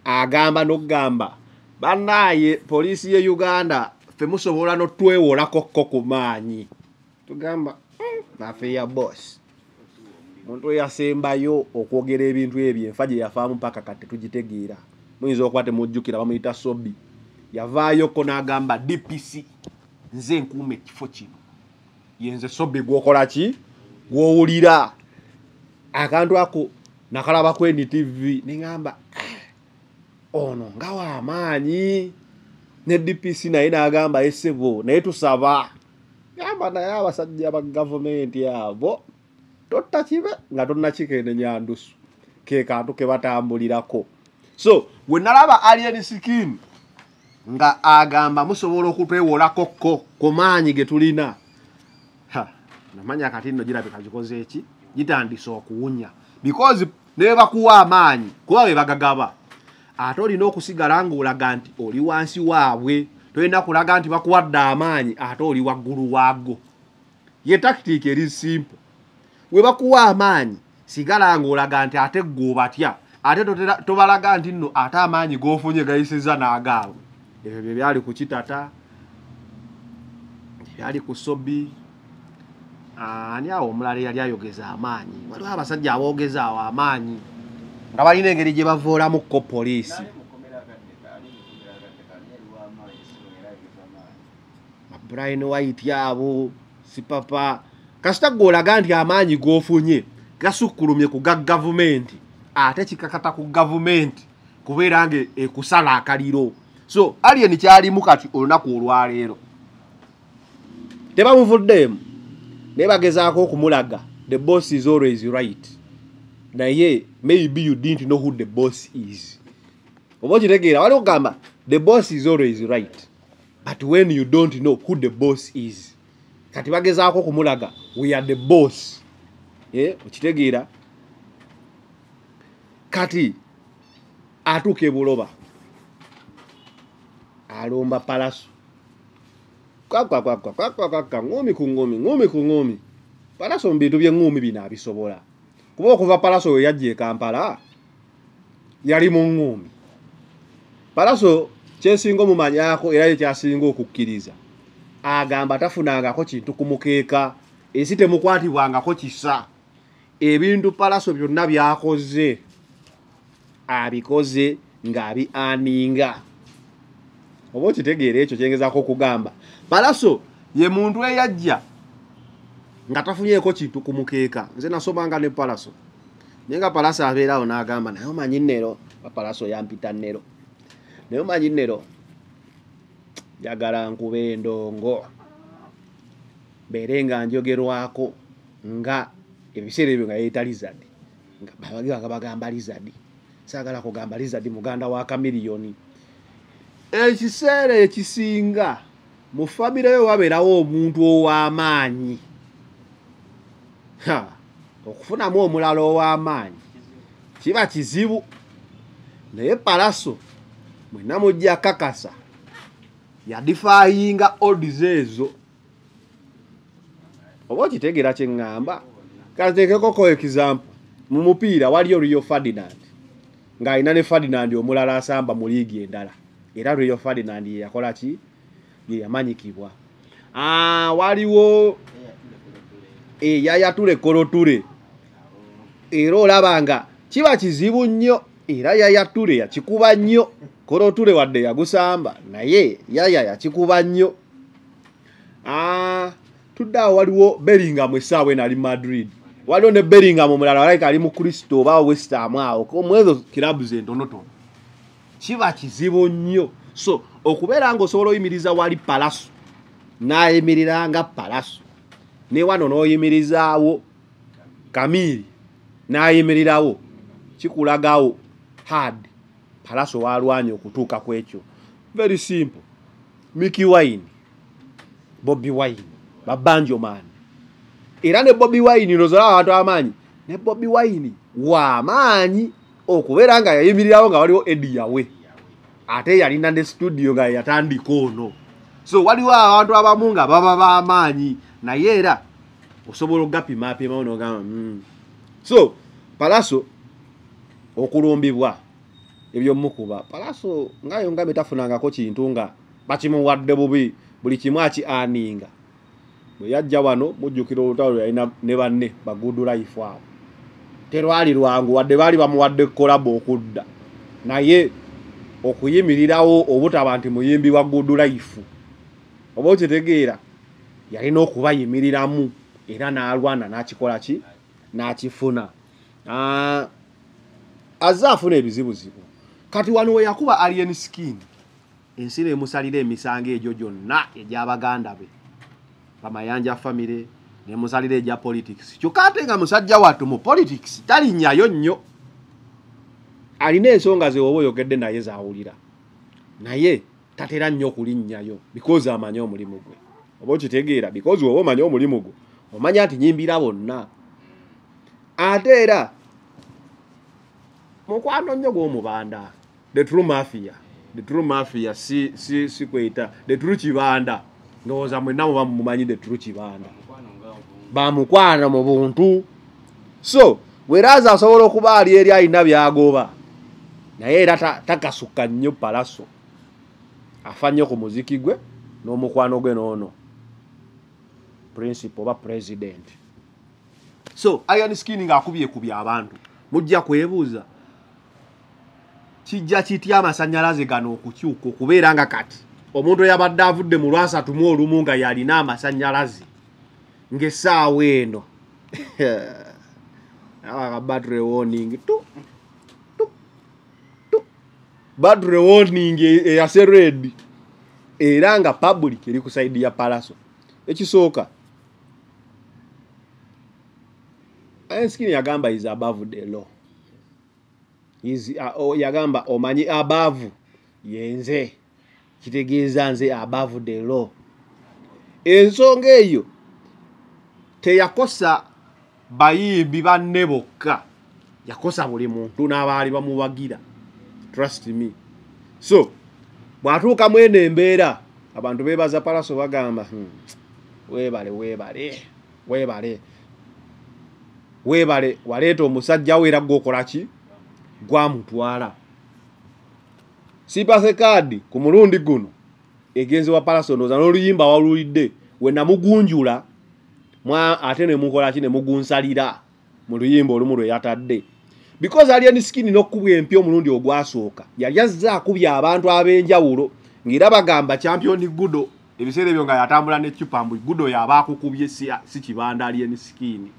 agamba n'okugamba bannaye poliisi ye Uganda ffe musobola n'otwewolako ku maanyi tugamba nafe ya boss omuntu yasembayo okwogera ebintu ebyo enfa gye yafaamu mpaka kati tugitegeera muyinza okuba temujjukira bamuyita Sobi yavaayoko n'agamba DPC nze nkuuma ekifo kino yenze Sobi gwokola ki gwowulira akantu ako nakalaba ku NTV ningamba ono nga w'amaanyi ne DPC naye n'agamba esebo naye tusaba gamba naye abasajja ba gavumenti abo totta kibe nga tonnakikeene nyandusu ke kantu ke batambulirako so we nalaba alien skin nga agamba musobola okutwewolako ku maanyi ge tulina namanya kati nno girabika gikoze eki gitandise okuwunya because ne bakuwa amaanyi kuba be bagagaba ate olina okusigala ng'olaga nti oli wansi waabwe tolina kulaga nti bakuwadde amaanyi ate oli waggulu waago ye tactic eri simple we bakuwa amaanyi sigala ng'olaga nti ate ggwe obatya ate tobalaga nti nno ate amaanyi g'ofunye gayisiza n'agaabwe ebyo bye byali ku Kitata byali ku Sobi ani awo omulala yali ayogeza amaanyi waliwo abasajja aboogeza awo amaanyi nga balina engeri gye bavoolamuko poliisi Brian White abo sipapa kasita golaga nti amaanyi g'ofunye gasukkulumye ku gavumenti ate kikakata ku gavumenti kubeera nga ekusala akaliro so alien kyalimu kati olunaku olwaleero tebamuvuddeemu naye bagezaako okumulaga the boss is always right naye maybe you didn't know who the boss is oba okitegeera wali okugamba the boss is always right but when you don't know who the boss is kati bagezaako okumulaga we are the boss okitegeera kati atuuka e Buloba alomba Palaso ngumi ku ngumi Palaso mu bintu by'engumi bino abisobola kuba okuva Palaso we yajja e Kampala yali mu ngumi Palaso kyesinga omumanyako era kyasinga okukkiriza agamba tafunangako kintu ku mukeeka ensi temukwatibwangako kisa ebintu Palaso byonna byakoze abikoze ng'abi aninga oba okitegeera ekyo kyengezaako okugamba Palaso ye muntu eyajja nga tafunyeeko kintu ku mukeeka nze nasomanga ne Palaso naye nga Palaso abeerawo n'agamba naye omanyi nnero Palaso yampita nnero naye omanyi nnero njagala nkuba endongo mbeere nga njogerwako nga ebiseera ebyo nga yeeta Lizard nga bagamba Lizard saagala kugamba Lizard muganda wa Kamiliyoni ekiseera ekisinga mu famire yo wabeerawo omuntu ow'amaanyi okufunamu omulala ow'amaanyi kiba kizibu naye Palaso mwenna mujja kakasa yadifayinga odds ezo oba okitegeera kye ŋŋamba kateekeko ko example mu mupiira waliyo Rio Ferdinand ng'alina ne Ferdinand omulala asamba mu liigi endala era Rio Ferdinand ye yakola ki ye yamanyikibwa waliwo Yaya Toure era olaba nga kiba kizibu nnyo era Yaya Toure yakikuba nnyo Toure wadde yagusamba naye Yaya yakikuba nnyo tuddawo waliwo Bellingham essaawa eno ali Madrid waliwo ne Bellingham omulala walayika ali mu Crystal oba West Ham awo mwezo kirabu ze ntonotono kiba kizibu nnyo so okubeera ng'osobola oyimiriza wali Palaso n'ayimirira nga Palaso ne wano n'oyimirizaawo Kamiri n'ayimirirawo kikulagawo hard Palaso walwanye okutuuka ku ekyo very simple Mickey Wine Bobby Wine Babanjo man era ne Bobby Wine nozola abantu amaanyi ne Bobby Wine w'amaanyi okubeera nga yayimirirawo nga waliwo Eddie Yawe ate yalina ne studio nga yatandika ono so waliwo abantu abamu nga baba b'amaanyi naye era osobola okugapima n'ogamba so Palaso okulumbibwa ebyo mukuba Palaso ngayo nga betafunangako kintu nga bakimuwadde bubi buli kimu aninga bwe yajja wano mujjukira olutalo yalina ne banne ba Good Life awo terwali lwangu wadde baali bamuwadde kolabo okudda naye okuyimirirawo obutaba nti muyimbi wa Good Life oba okitegeera yalina okubayimiriramu era n'alwana n'akikola ki n'akifuna azze afuna ebizibuzibu kati wano we yakuba Alien Skin ensi nemusalira emisango egyo gyonna egy'abaganda be bamayanja family nemusalira egya politics kyokka ate nga musajja wattu mu politics talinnyayo nnyo alina ensonga ze oba oyogedde naye zaawulira naye tatera nnyo okulinnyayo because amanyi omulimu gwe oba okitegeera because oba omanyi omulimu gwe omanya nti nyimbira bonna ate era mukwano nnyo gw'omubanda the true mafia si kweta the true kibanda ndowooza mwenna muba mumanyi the true kibanda bamukwana mu buntu so weraza asobola okuba ali eri alina byagoba naye era takasuka nnyo Palaso afa nnyo ku muziki gwe n'omukwano gwe noono principal oba president so Alien Skin ng'akubye abantu mujja kwebuuza kijja kitya amasannyalaze gano okukyuka okubeera nga kati omuntu yabadde avudde mu lwasatu mu olumu nga yalina amasannyalaze ng'essaawa eno battery warning battery warning eyase red era nga public eri ku side ya Palaso ekisooka Alien Skin yagamba is above the law yagamba omanyi above yenze kitegeeza nze above the law ensonga eyo teyakosa bayimbi banne bokka yakosa buli muntu n'abaali bamuwagira trust me so bw'atuuka mwene embeera abantu beebaza Palaso bagamba weebale waleeta omusajja we era gwokola ki gwamutwala sipase kaadi ku mulundi guno egenze wa Palaso ndoza n'oluyimba walulidde we namugunjula ate ne mukola ki ne mugunsalira mu luyimba olumu lwe yatadde because Alien Skin n'okkubwa empya omulundi ogwasooka yali azze akubya abantu ab'enjawulo ng'era bagamba champion Gudo ebiseera ebyo nga yatambula ne Kipambu Gudo yaba akukubye si kibanda Alien Skin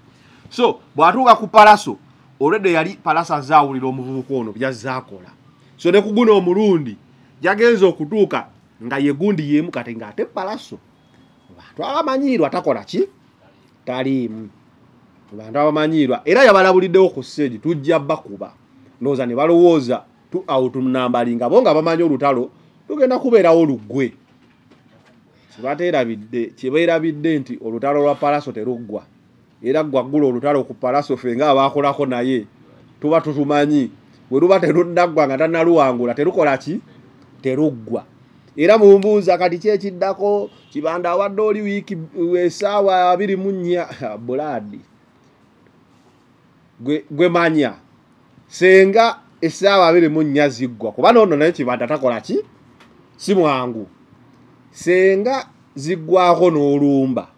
so bw'atuuka ku Palaso already yali Palaso azaawulira omuvubuka ono byazaakola so ne ku guno omulundi yagenza okutuuka nga ye gundi yemu kati ng'ate Palaso bantu abamanyiirwa takola ki taliimu bantu abamanyiirwa era yabalabuliddewo ku stage tujja bakuba ndowooza ne balowooza tu outunambali nga bo nga bamanyi olutalo tugenda kubeerawo luggwe kibeerabidde nti olutalo lwa Palaso teruggwa era gwaggula olutalo ku Palaso ffe nga abaakolako naye tuba tutumanyi bwe luba terunnaggwa nga tannaluwangula terukola ki teruggwa era mumbuuza kati kyekiddako Kibanda awadde oli wiiki essaawa 24 buladi gwe manya senga essaawa 24 ziggwa kuba nono naye Kibanda takola ki si mwangu senga ziggwako n'olumba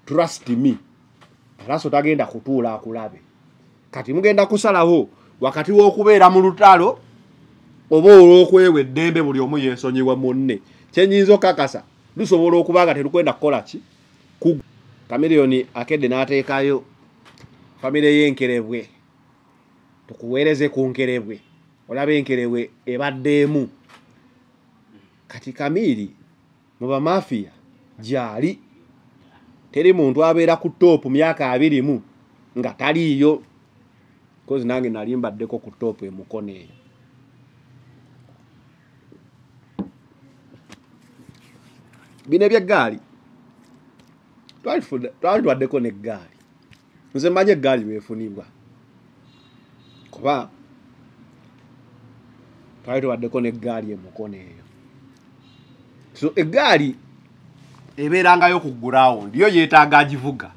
trust me Palaso tagenda kutuula akulabe kati mugenda kusalaho wakati w'okubeera mu lutalo oba olw'okwewa eddembe buli omu yeesonyiwa munne kyenyinza okakasa lusobola okuba nga terukwenda kukola ki ku Chameleone akedde n'ateekayo famire y'enkerebwe tukuweereze ku nkerebwe olaba enkerebwe ebaddeemu kati Kamili mu bamafiya gyali teri muntu abeera ku topu myaka 20 nga taliiyo kozi nange nali mbaddeko ku topu emukono eyo bino ebyeggaali twali twaddeko n'eggaali nze manye eggaali bwefunibwa kuba twali twaddeko n'eggaali emukono eyo so eggaali ebeerangayo ku ground yo yeetaaga agivuga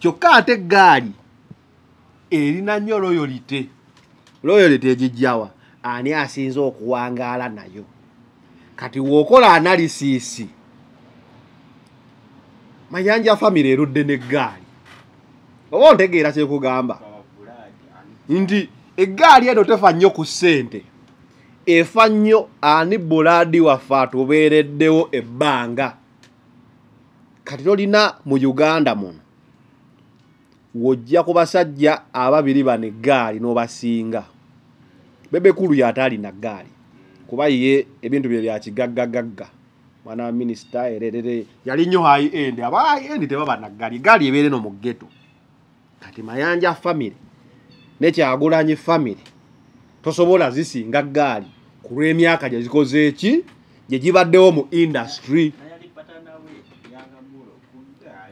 kyokka ate eggaali erina nnyo loyalty egijjawa ani asinza okuwangaala nayo kati w'okola analysis Mayanja family erudde n'eggaali oba ontegeera kyekugamba nti eggaali eno tefa nnyo ku ssente efa nnyo ani buladi waffe atubeereddewo ebbanga kati tolina mu Uganda muno wojja ku basajja ababiri bano eggaali n'obasinga Bebekulu yataalina ggaali kuba ye ebintu bye bya kigaggagagga mwana minisita ererere yali nnyo high end aba high end tebaba na ggaali ebeere no mu ghetto kati Mayanja family ne Kyagulanyi family tosobola zisinga ggaali ku lw'emyaka gye zikoze eki gye gibaddewo mu industry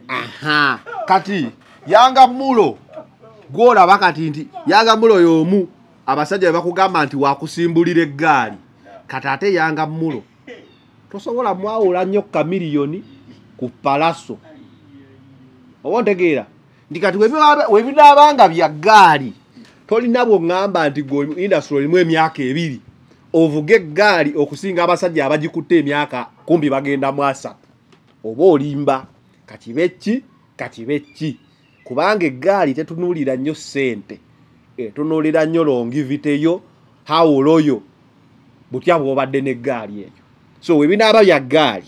aha kati Yanga Mulo gwolaba kati nti Yanga Mulo y'omu abasajja bakugamba nti wakusimbulira eggaali kati ate Yanga Mulo tosobola mwawula nnyo Chameleone ku Palaso oba ontegeera nti kati webinaabanga bya ggaali tolina bw'oŋŋamba nti gwe industry olimu emyaka 2 ovuga eggaali okusinga abasajja abagikutte emyaka 10 bagenda mu 3 oba olimba kati beki kubanga eggaali tetunuulira nnyo ssente etunuulira nnyo longevity yo how loyal butya bw'obadde n'eggaali eyo so webinaaba bya ggaali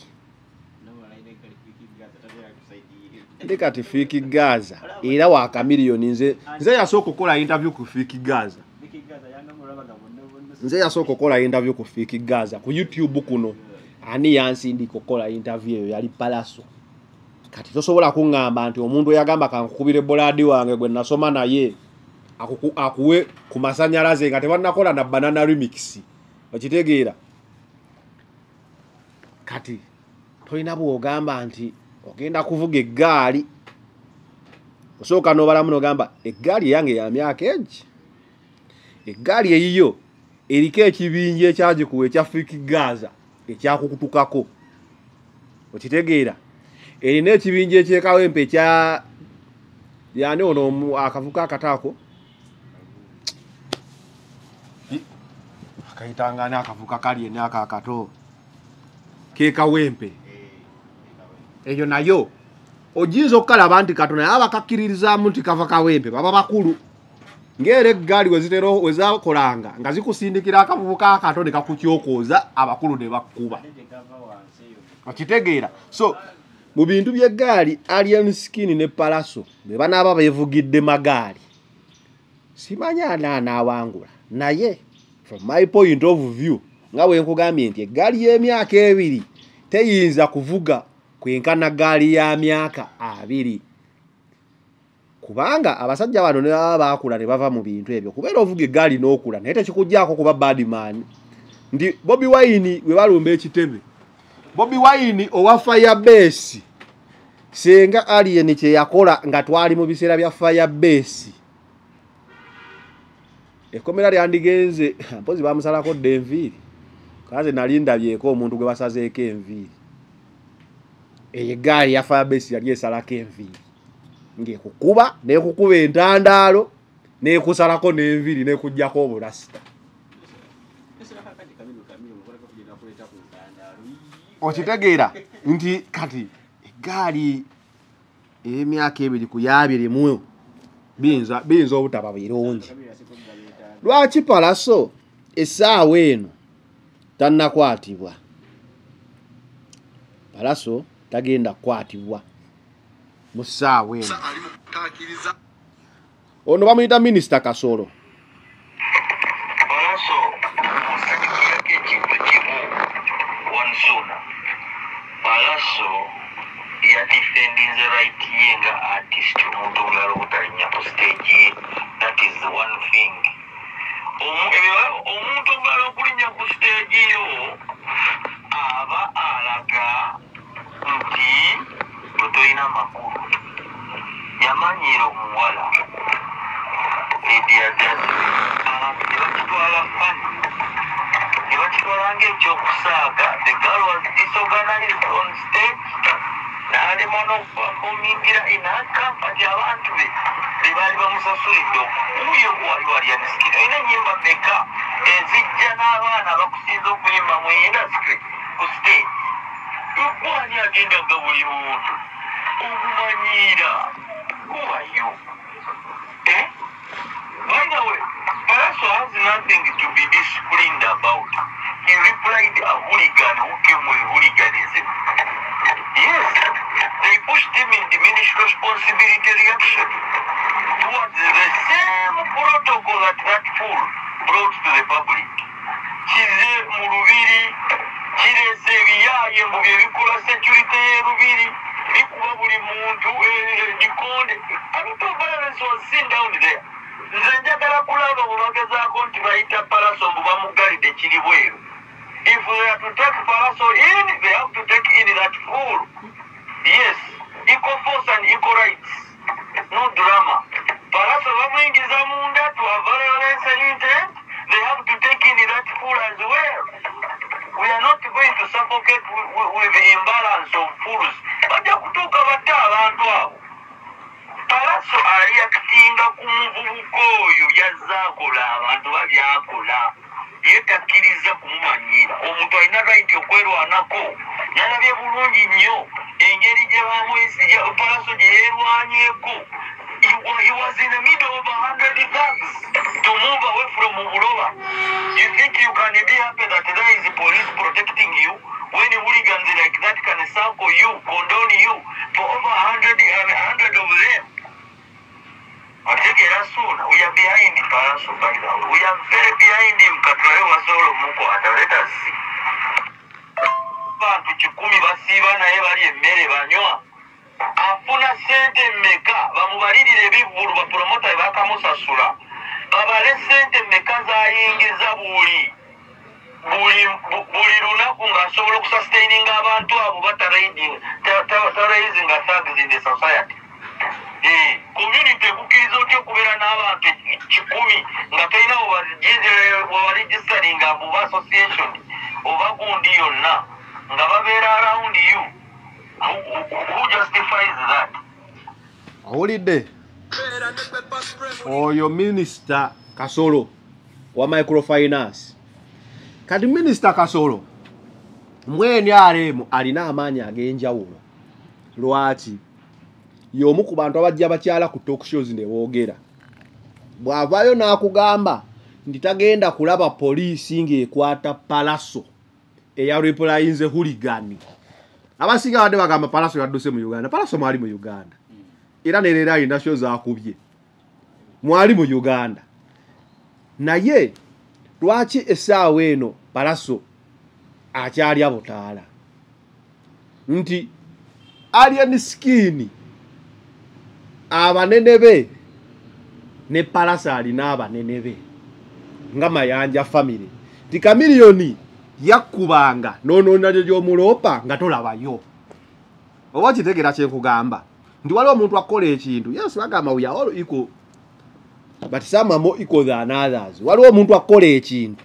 ndi kati Fiiki Gaza era wa Chameleone nze yasooka okukola interview ku Fiiki Gaza ku Fiiki Gaza ku YouTube kuno ani yansindika okukola interview eyo yali Palaso kati tosobola kuŋŋamba nti omuntu yagamba kankukubire boladi wange gwe nasoma naye akuwe ku masanyalaze nga tebanakola na banana remix okitegeera kati tolina bw'ogamba nti ogenda kuvuga eggaali osooka n'obalamu n'ogamba eggaali yange ya myaka egi eggaali eyiyo eriko ekibinja ekyagikuwa ekya Fiiki Gaza ekyakukutukako okitegeera erina ekibinja ekyekawempe ekya yani ono akavuka akataako akayitangana akavuka kali ene akato kekawempe eyo nayo ojinza okukalaba nti Katonda abakakkiririzaamu nti kava kawempe baba bakulu ng'era eggaali wezakolanga nga zikusindikira akavubuka akato ne kakukyokooza abakulu ne bakkuba okitegeera so mu bintu by'eggaali Alien Skin ne Palaso be banaaba beevugidde magaali simanya anaawangula naye from my point of view nga bwe nkugambye nti eggaali y'emyaka 2 teyinza kuvuga kwenkana gaali ya myaka 2 kubanga abasajja bano ne baba baakula ne bava mu bintu ebyo kubeera ovuga eggaali n'okula naye tekikuggyako kuba badman ndi Bobi Wine we balumba ekitebe Bobi Wine owa Firebase senga Alien kye yakola nga twali mu biseera bya Firebase ekomera lyandigenze mpozi bamusalako denviri kaze nalindabyeko omuntu gwe basazeeko enviiri egaali ya Firebase yali esalako enviiri ng'ekukuba n'ekukuba entandaalo n'ekusalako n'enviiri n'ekuggyako obulasita okitegeera nti kati egaali emyaka 2 ku 21 biyinza obutaba birungi lwaki Palaso essaawa eno tannakwatibwa Palaso tagenda kukwatibwa mu ssaawa eno ono bamuyita Minisita Kasolo Palaso musadikirako ekintu kimu wansuna Palaso yadifendinze right ye nga artist omuntu omulala obutalinya ku stage ye. That is the one thing. Omuntu omulala okulinya ku stage yo aba alaga nti tolina makulu yamanyiira omuwala ediajazi abantu tebakitwala fani tebakitwala ng'ekyokusaaga. The girl was disorganized on stage n'alema n'okumingira in her company abantu be bebaali bamusasulidde okuyo wali alianisikira olina ennyimba meka ezijja n'abaana bakusinza okuyimba mu industry ku stage gwani agendaga buli muntu obumanyiira kuwayo by the way Palaso has nothing to be disciplined about. He replied a hooligan who came with hooliganism. Yes, they pushed him in diminished responsibility reaction towards the same protocol that fool brought to the public. Kize mu lubiri kirese ebiyaye mu byebikola security y'erubiri bikuba buli muntu gikonde. A lot of violence was seen down there. Nze njagala kulaba bwe bagezaako nti bayita Palaso mbu bamugalidde kiri bweru. If they are to take Palaso in, they have to take in that fool. Yes, equal force and equal rights. No drama. Palaso bamuyingiza munda to a violence and intent. They have to take in that fool as well. We are not going to suffocate with the imbalance of fools. Bajja kutuuka batta abantu abo. Palaso aliyakitinga ku muvubuka oyo byazaakola abantu babyakola yetakkiriza kumumanyiira. Omuntu alina right okwerwanako. Yalabye bulungi nnyo engeri gye bamwesija Palaso gye yeerwanyeeko. He was in the middle of 100 thugs to move away from Mubuloba. You think you can be happy that there is police protecting you when hooligans like that can circle you, condone you for over 100 of them? Ategera soon. We are behind Palaso, by the way. We are very behind him. Katulayo wasolo muko ata. Let us see. Bantu 10 basiiba naye bali emmere banywa. Afuna sente mmeka bamubalirire ebivvulu bapromota bakamusasula. Babale sente mmeka zayingiza buli lunaku ng'asobola okusustaininga abantu abo bataraising thugs in the society. Community kukkiriza otya okubeera n'abantu 10 nga tolina wabaregistaringa mu association oba gundi yonna nga babeera around you. Who justifies that? Awulidde oyo Minisita Kasolo wa microfinance. Kati Minisita Kasolo mwene aremu alina amaanyi ag'enjawulo. Lwaki y'omu ku bantu abajja bakyala ku talk shows ne boogera. Bw'avaayo n'akugamba nti tagenda kulaba poliisi ng'ekwata Palaso eyareplayinze hooligan. Abasinga badde bagamba Palaso yadduse mu Uganda. Palaso mwali mu Uganda. Era ne alina show zaakubye. Mwali mu Uganda. Naye lwaki essaawa eno Palaso akyali abutaala? Nti alien skin abanene be ne Palaso alina abanene be nga Mayanja family. Ti Kamiliyoni yakubanga nonoona gy'omulopa nga tolabayo. Oba kitegera kyenkugamba nti waliwo omuntu akola ekintu. Yes, bagamba we are all equal, but some are more equal than others. Waliwo omuntu akola ekintu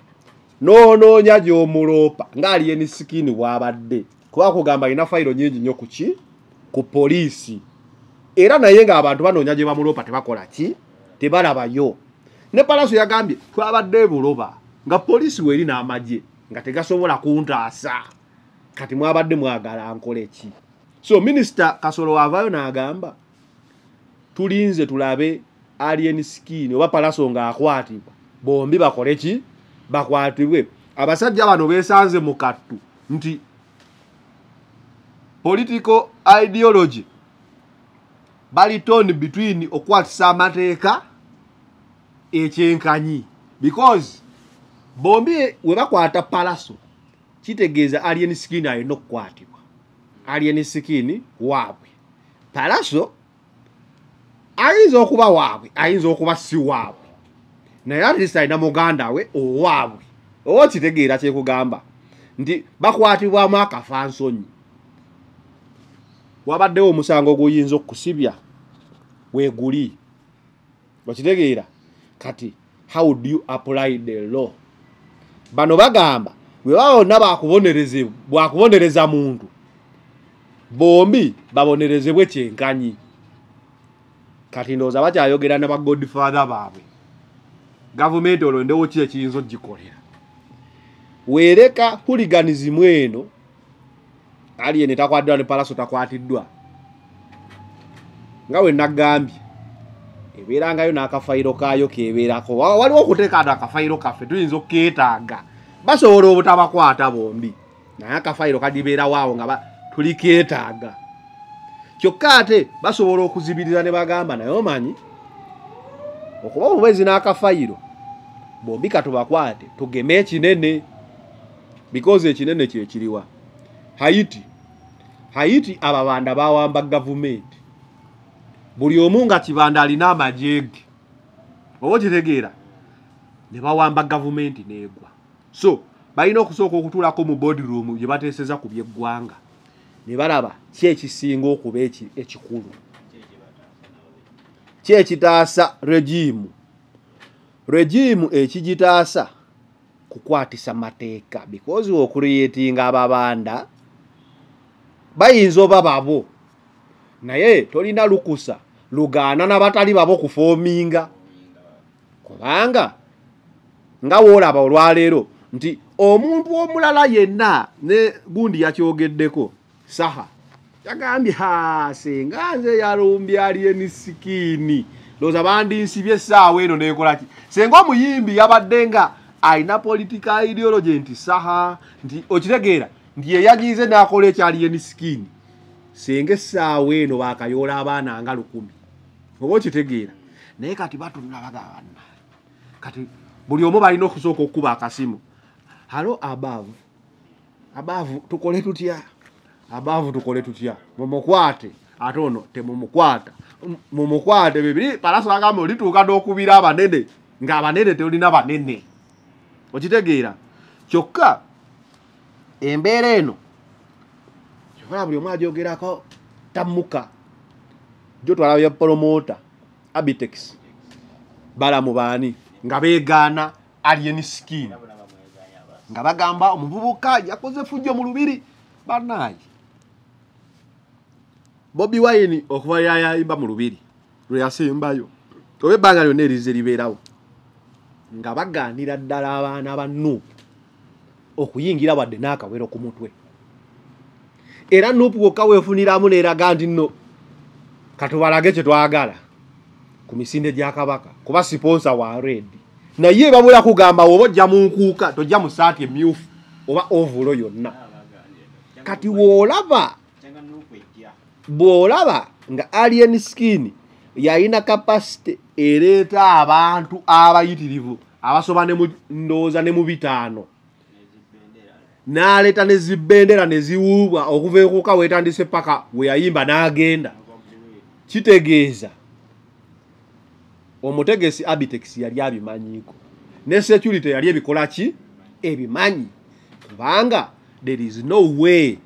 n'onoonya gy'omuloopa ng'alien skin bw'abadde kuba kugamba ina fayiro nyingi nnyo ku poliisi era naye ng'abantu banoonya gye bamuloopa tebakola ki tebalabayo. Ne Palaso yagambye twabadde buloba nga poliisi weeri n'amagye nga tegasobola kuntaasa kati mwabadde mwagala nkole ki. So Minisita Kasolo avaayo n'agamba tulinze tulabe alien skin oba Palaso ng'akwatibwa bombi bakole ki bakwatibwe. Abasajja bano beesanze mu kattu nti political ideology bali torn between okwatisa amateeka ekyenkanyi because bombi we bakwata Palaso kitegeeza alien skin ayina okukwatibwa. Alien skin waabwe Palaso ayinza okuba waabwe ayinza okuba si waabwe naye ati alina muganda we owaabwe oba kitegeera kyekugamba nti bakwatibwamu akafansonyi. Wabaddewo omusango guyinza okusibya weeguli okitegeera kati how do you apply the law? Bano bagamba bwe bawonna bwakubonereza muntu bombi babonerezebwe kyenkanyi. Kati ndowooza bakyayogera ne bagodfather baabwe gavumenti olwo ndewo ki ekiyinza ogikolera. Weereka hooliganism eno alien takwatiddwa ne Palaso takwatiddwa nga we nagambye ebeerangayo n'akafayiro kaayo keebeerako. Waliwo okuteeka ati akafayiro kaffe tuyinza okukeetaaga basobola obutabakwata bombi naye akafayiro kadibeerawo awo nga tulikeetaaga kyokka ate basobola okuzibiriza ne bagamba naye omanyi okuba omubezi n'akafayiro bombi katubakwate tugeme ekinene because ekinene kyekiriwa Haiti ababanda bawamba gavumenti buli omu nga kibanda alina amajeege oba kitegeera ne bawamba gavumenti neegwa. So balina okusooka okutuulako mu boardroom gye bateeseza ku by'eggwanga ne balaba ki ekisinga okuba ekikulu ki ekitaasa regimu ekigitaasa kukwatisa mateeka because okuriyetinga ababanda bayinza oba babo naye tolina lukusa lugaana n'abatali babo kufoominga kubanga nga woolaba olwaleero nti omuntu omulala yenna ne gundi yakyogeddeko saha yagambye senga nze yalumbye alien skin ndowooza bandinsibye essaawa eno neekola ki. Senga omuyimbi yabadde nga alina political ideology nti saha nti okitegeera nti yeyanyiize n'akola ekya alien skin senga essaawa eno baakayoola abaana nga 100 oba okitegeera naye kati batunula bagabana kati buli omu balina okusooka okukuba akasimu halo abaavu tukole tutya mumukwate ate ono temumukwata mumukwate bibiri Palaso agamba olituuka n'okubira abanene ng'abanene teolina banene okitegeera kyokka embeera eno kyokola buli omu agyogerako tammuka jo twalabye promota Abitex balamu baani nga beegaana alien skin nga bagamba omuvubuka yakoze fujjo mu lubiri bannaayi Bobi Wine okuba yayimba mu lubiri lwe yasembayo oba ebbanga lyonna erize libeerawo nga bagaanira ddala abaana bannu okuyingira wadde n'akawero ku mutwe era Nuupu wokka weefuniramu n'eraga nti nno katubalage kye twagala ku misinde gya Kabaka kuba siponsa wa Red naye babula kugamba oba ojja mu nkuuka tojja mu saati emyufu oba ovulo yonna kati bw'olaba nga alien skin yalina capacity ereeta abantu abayitirivu abasoba ne mu ndowooza ne mu 5 n'aleeta ne zibbendera ne ziwuubwa okuva ekuuka weetandise paka we yayimba n'agenda kitegeeza omutegesi Abitex yali abimanyiiko ne security yali ebikola ki ebimanyi kubanga there is no way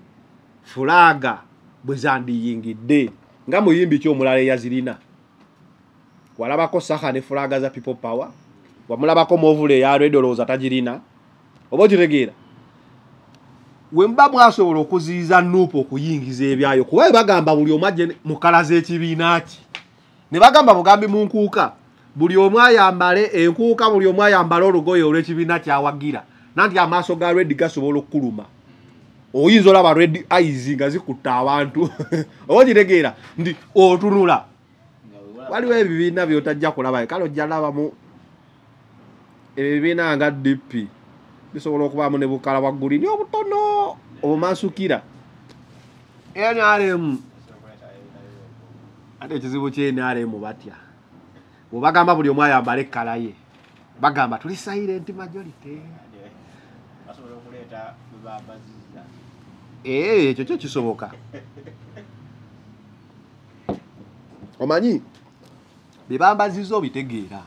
fulaga bwe zandiyingidde nga muyimbi ky'omulala eyazirina walabako saha ne fulaga za people power wamulabako movule ya Red olowooza tagirina oba okitegeera we mba mwasobola okuziyiza Nuupu okuyingiza ebyayo kuba bagamba buli omu ajje mu kala z'ekibiina ki ne bagamba bugambi mu nkuuka buli omu ayambale enkuuka buli omu ayambale olugoye olw'ekibiina kyawagira nanti amaaso ga Red gasobola okkuluma oyinza olaba Red eyes nga zikutta abantu oba okitegeera ndi otunula waliwo ebibiina byotajja kulaba kale ojja labamu ebibiina nga DP bisobola okubaamu ne bukala bwa gulini obutono obumansukira NRM ate ekizibu ky'NRM batya bwebagamba buli omu ayambala ekkala ye bagamba tuli silent majority ekyo kyo kisoboka omanyi bebambaziza obitegeera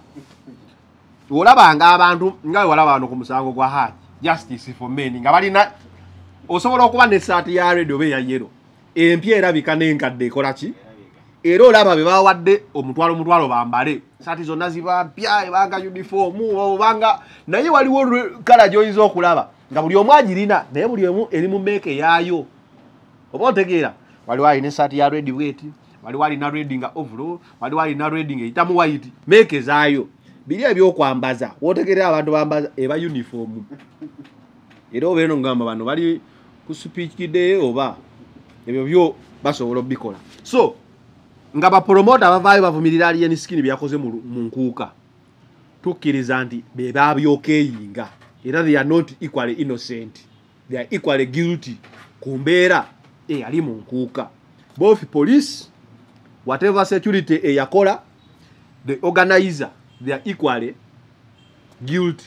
olabanga abantu nga walaba abantu ku musango gwa Haji Justice for Men nga balina osobola okuba n'essaati ya red oba eya yellow empya erabika n'enkadde ekola ki era olaba be bawadde omutwalo bambale saati zonna ziba mpya ebanga uniform obanga naye waliwo kala gy'oyinza okulaba nga buli omu agirina naye buli omu eri mu meeke yaayo oba otegeera waliwo alina essaati ya red bweti waliwo alina red nga overall waliwo alina red nga eyitamu white meeke zaayo biri ebyokwambaza wotegerera abantu bambaza eba uniform era oba eno ngamba bano bali ku speech day oba ebyo byo basobola obikola so nga bapromota bavaayo bavumirira Alien Skin byakoze mu nkuuka tukkiriza nti be babyokeyinga era they are not equally innocent they are equally guilty kumbeera ali mu nkuuka both police whatever security yakola the organizer they are equally guilty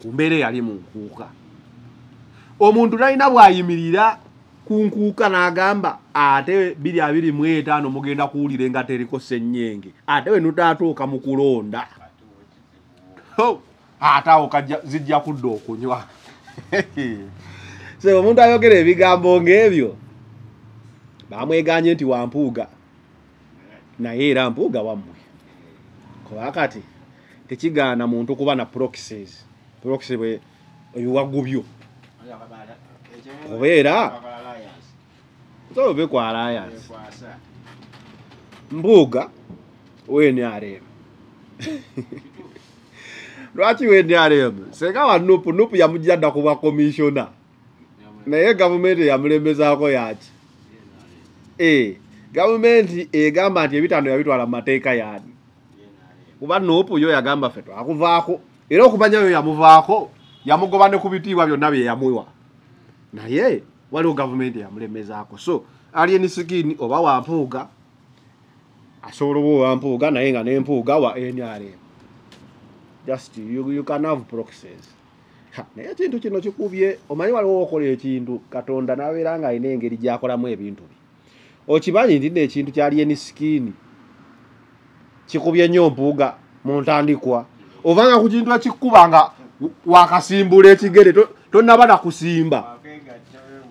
kumbeera yali mu nkuuka omuntu talina bwayimirira ku nkuuka n'agamba ate 225 mugenda kuwulire nga teriko ssennyenge ate we nutaatuuka mu kulonda ate awo zijja kudda okunywa so omuntu ayogera ebigambo ng'ebyo bamweganye nti wampuuga naye era mpuuga wammwe kuba kati tekigaana muntu kuba na proxies proxy bwe ebiwagubyo obeera tobe kwa alliance mbuga WNRM lwaki WNRM senga wa Nuupu yamujjadda kuba commissioner naye gavumenti yamulembezaako yaki gavumenti egamba nti ebitano yabitwala mu mateeka yaani kuba Nuupu yo yagamba ffe twakuvaako era okumanya yo yamuvaako yamugoba ne ku bitiibwa byonna bye yamuwa naye waliwo gavumenti yamulemezaako so Alien Skin oba wampuuga asobola oba wampuuga naye nga n'empuuga wa NRM just you can have proxies naye ekintu kino kikubye omanyi waliwo okola ekintu Katonda n'abeera nga alina engeri gy'akolamu ebintu bye okimanyi nti n'ekintu kya Alien Skin kikubye nnyo mpuuga mu ntandikwa ovanga ku kintu ekikkuba nga wakasimbula ekigere tonnaba na kusimba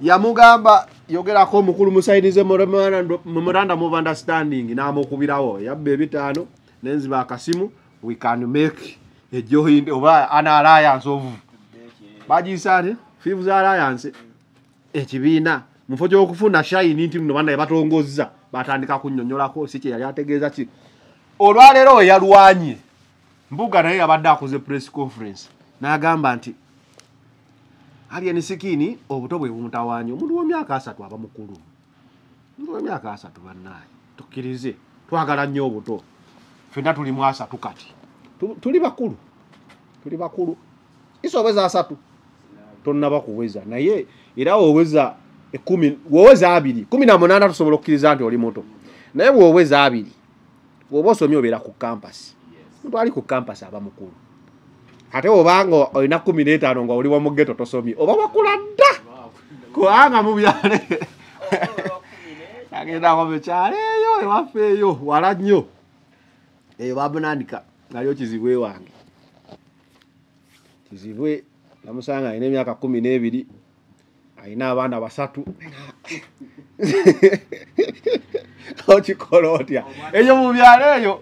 yamugamba yogerako omukulu musainize memorandum of understanding n'amukubirawo yabba 5 nenziba akasimu we can make a joint oba an alliance of bajisane Fifth Alliance ekibiina mufo gy'okufuna shine nti muno banda batongozza batandika kunnyonnyolako si kye yali ategeeza ki olwaleero we yalwanye mbuga naye yabadde akoze press conference n'agamba nti Alien Skin obuto bwe bumutawaanya omuntu w'emyaka 3 aba mukulu omuntu w'emyaka 3 bannaye tukkirize twagala nnyo obuto ffenna tuli mu 3 kati tuli bakulu isobeza 3 tonnaba kuweza naye era oweza 10 woweza 2 18 tusobola okukkiriza nti oli muto naye woweza 2 woba osomye obeera ku campus omuntu ali ku campus aba mukulu ate obanga olina 15 nga oli wa mu ghetto tosomye oba wakula dda kubanga mu byale agenda ko bekyale eyo ewaffe eyo wala nnyo eyo babunandika naliyo kizibwe wange kizibwe namusanga alina emyaka 12 alina abaana 3 okikola otya eyo mu byale eyo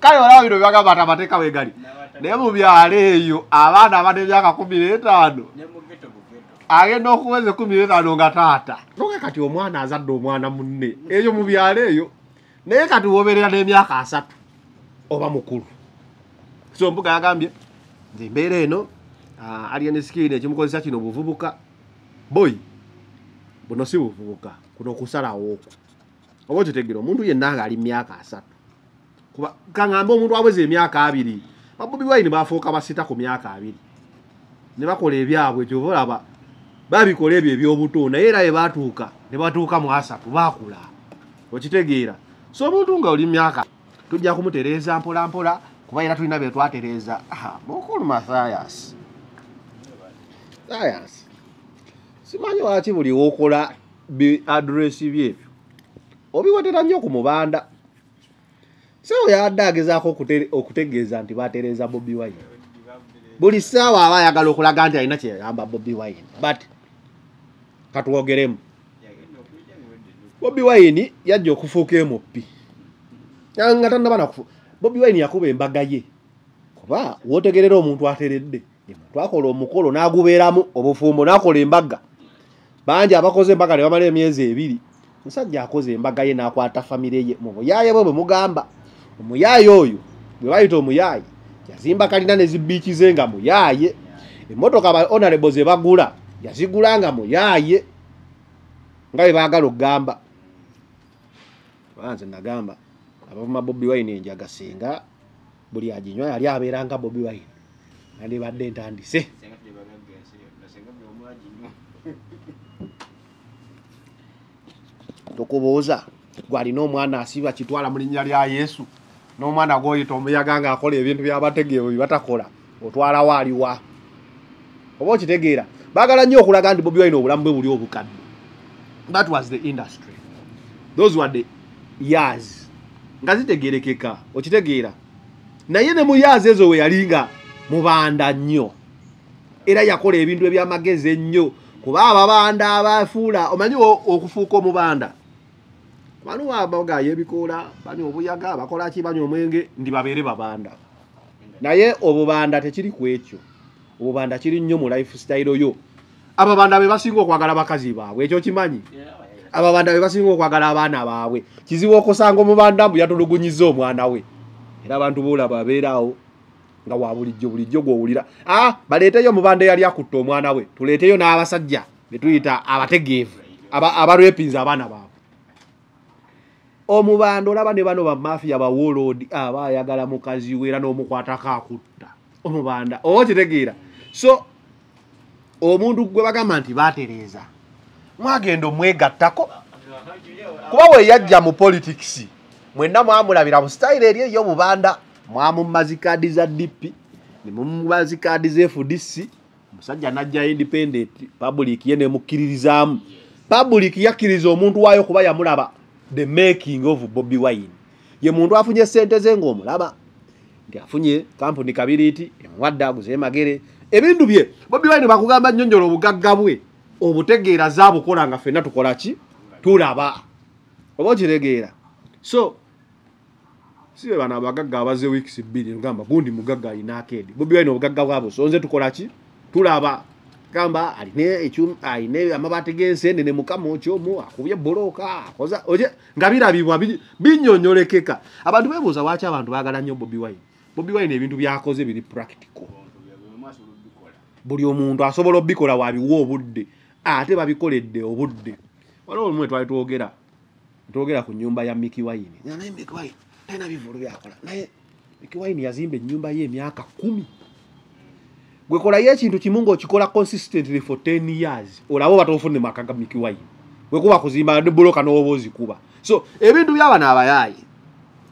kale olaba bino byagamba ati amateeka wegali naye mu byalo eyo abaana abadde emyaka 15 agenda okuweza 15 nga taata noka kati omwana azadde omwana munne eyo mu byalo eyo naye kati woberera n'emyaka 3 oba mukulu so mbuga yagambye nze mbeera eno alien skin ekimukozesa kino buvubuka boy buno si buvubuka kuno kusalawo oba kitegeera omuntu yenna nga ali myaka 3 kuba kangamba omuntu aweze emyaka 2 Bobi Wine bafuuka basita ku myaka 2 ne bakola ebyabwe ekyo olaba babikola ebyo ebyobuto naye era batuuka ne batuuka mu 3 bakula okitegeera so omuntu nga oli myaka tujja kumutereeza mpola mpola kuba era tulina bye twatereeza mukulu Mathias simanyi waki buli wokola bi address byebyo obiwetera nnyo ku mubanda so yaddagezaako okutegeeza nti batereeza Bobi Wine buli ssaawa aba ayagala okulaga nti alina kyeyagamba Bobi Wine but katuwogeremu Bobi Wine yajja okufuuka MP nga tannaba nakufuuka Bobi Wine yakuba embaga ye kuba wootegerera omuntu ateredde omuntu akola omukolo n'agubeeramu obufumbo n'akola embaga bangi abakoze embaga ne bamala emyezi 2 musajja akoze embaga ye n'akwata famire ye mu buyaaye bwe mugamba omuyaaye oyo bwe bayita omuyaaye yazimba kalina ne zibiiki ze nga muyaaye emmotoka ba honorable ze bagula yazigula nga muyaaye nga bwe baagala okugamba banze nagamba abavuma Bobi Wine enjaga singa buli aginywa yali abeeranga Bobi Wine andi badde ntandise tokubuuza gwalina omwana asiba kitwala mu linnya lya Yesu n'omwana gwoyita omuyaga nga akola ebintu by'abategeevu batakola otwala waaliwa oba okitegeera baagala nnyo okulaga nti Bobi Wine obulamu bwe buli obukadde that was the industry those were the years nga zitegeerekeka okitegeera naye ne mu years ezo we yalinga mubanda nnyo era yakola ebintu ebyamagezi ennyo kuba ababanda abafuula omanyi okufuuka omubanda bano abaga yebikola bani obuyaga bakola ki bani omwenge ndi babeere babanda naye obubanda tekiri kwekyo obubanda kiri nnyo mu lifestyle yo ababanda be basinga okwagala bakazi baabwe ekyo kimanyi ababanda be basinga okwagala abaana baabwe kizibu okusanga omubanda mbu yatulugunyiza omwana we era abantu boola babeerawo nga wa bulijjo gw'owulira baleeteyo omubanda eyali akutta omwana we tuleeteyo n'abasajja betuyita abategeevu abalwepinza abaana baabwe omubanda olaba ne bano bamafiya bawolodi abayagala mukazi we era n'omukwatako akutta omubanda oba kitegeera so omuntu gwe bagamba nti batereeza mwagenda omwegattako kuba we yajja mu politics mwenna mwamulabira mu style eri ey'obubanda mwamumazi kaadi za DP ne mumumazi kaadi za FDC omusajja najja independent public ye ne mukkiririzaamu public yakkiriza omuntu waayo kuba yamulaba the making of Bobi Wine ye muntu afunye sente ze ng'omulaba nti afunye kampuni kabiriti emuwadde aguze magere ebintu bye Bobi Wine bakugamba nnyonyola obugagga bwe obutegeera zaabukola nga ffenna tukola ki tulaba oba okitegeera so si bana abagagga abaze weeks 2 ngamba gundi mugagga alina akedi Bobi Wine obugagga bwabo so nze tukola ki tulaba gamba aline aine amabati g'ensende ne mukamo kyomu akubye boloka akoza oje nga birabibwa binyonyolekeka abantu bebuuza lwaki abantu baagala nnyo Bobi Wine Bobi Wine ebintu byakoze biri practical buli omuntu asobola obikola wabiwa obudde ate babikoledde obudde waliwo olumwe twali twogera ku nnyumba ya Mickey Wine naye Mickey Wine talina bivulu byakola naye Mickey Wine yazimba ennyumba ye emyaka 10 gwekola ye ekintu kimu ng'okikola consistently for 10 years olabo batofune makaga Mickey Wine wekuba kuzimba ne buloka n'oba ozikuba so ebintu by'abana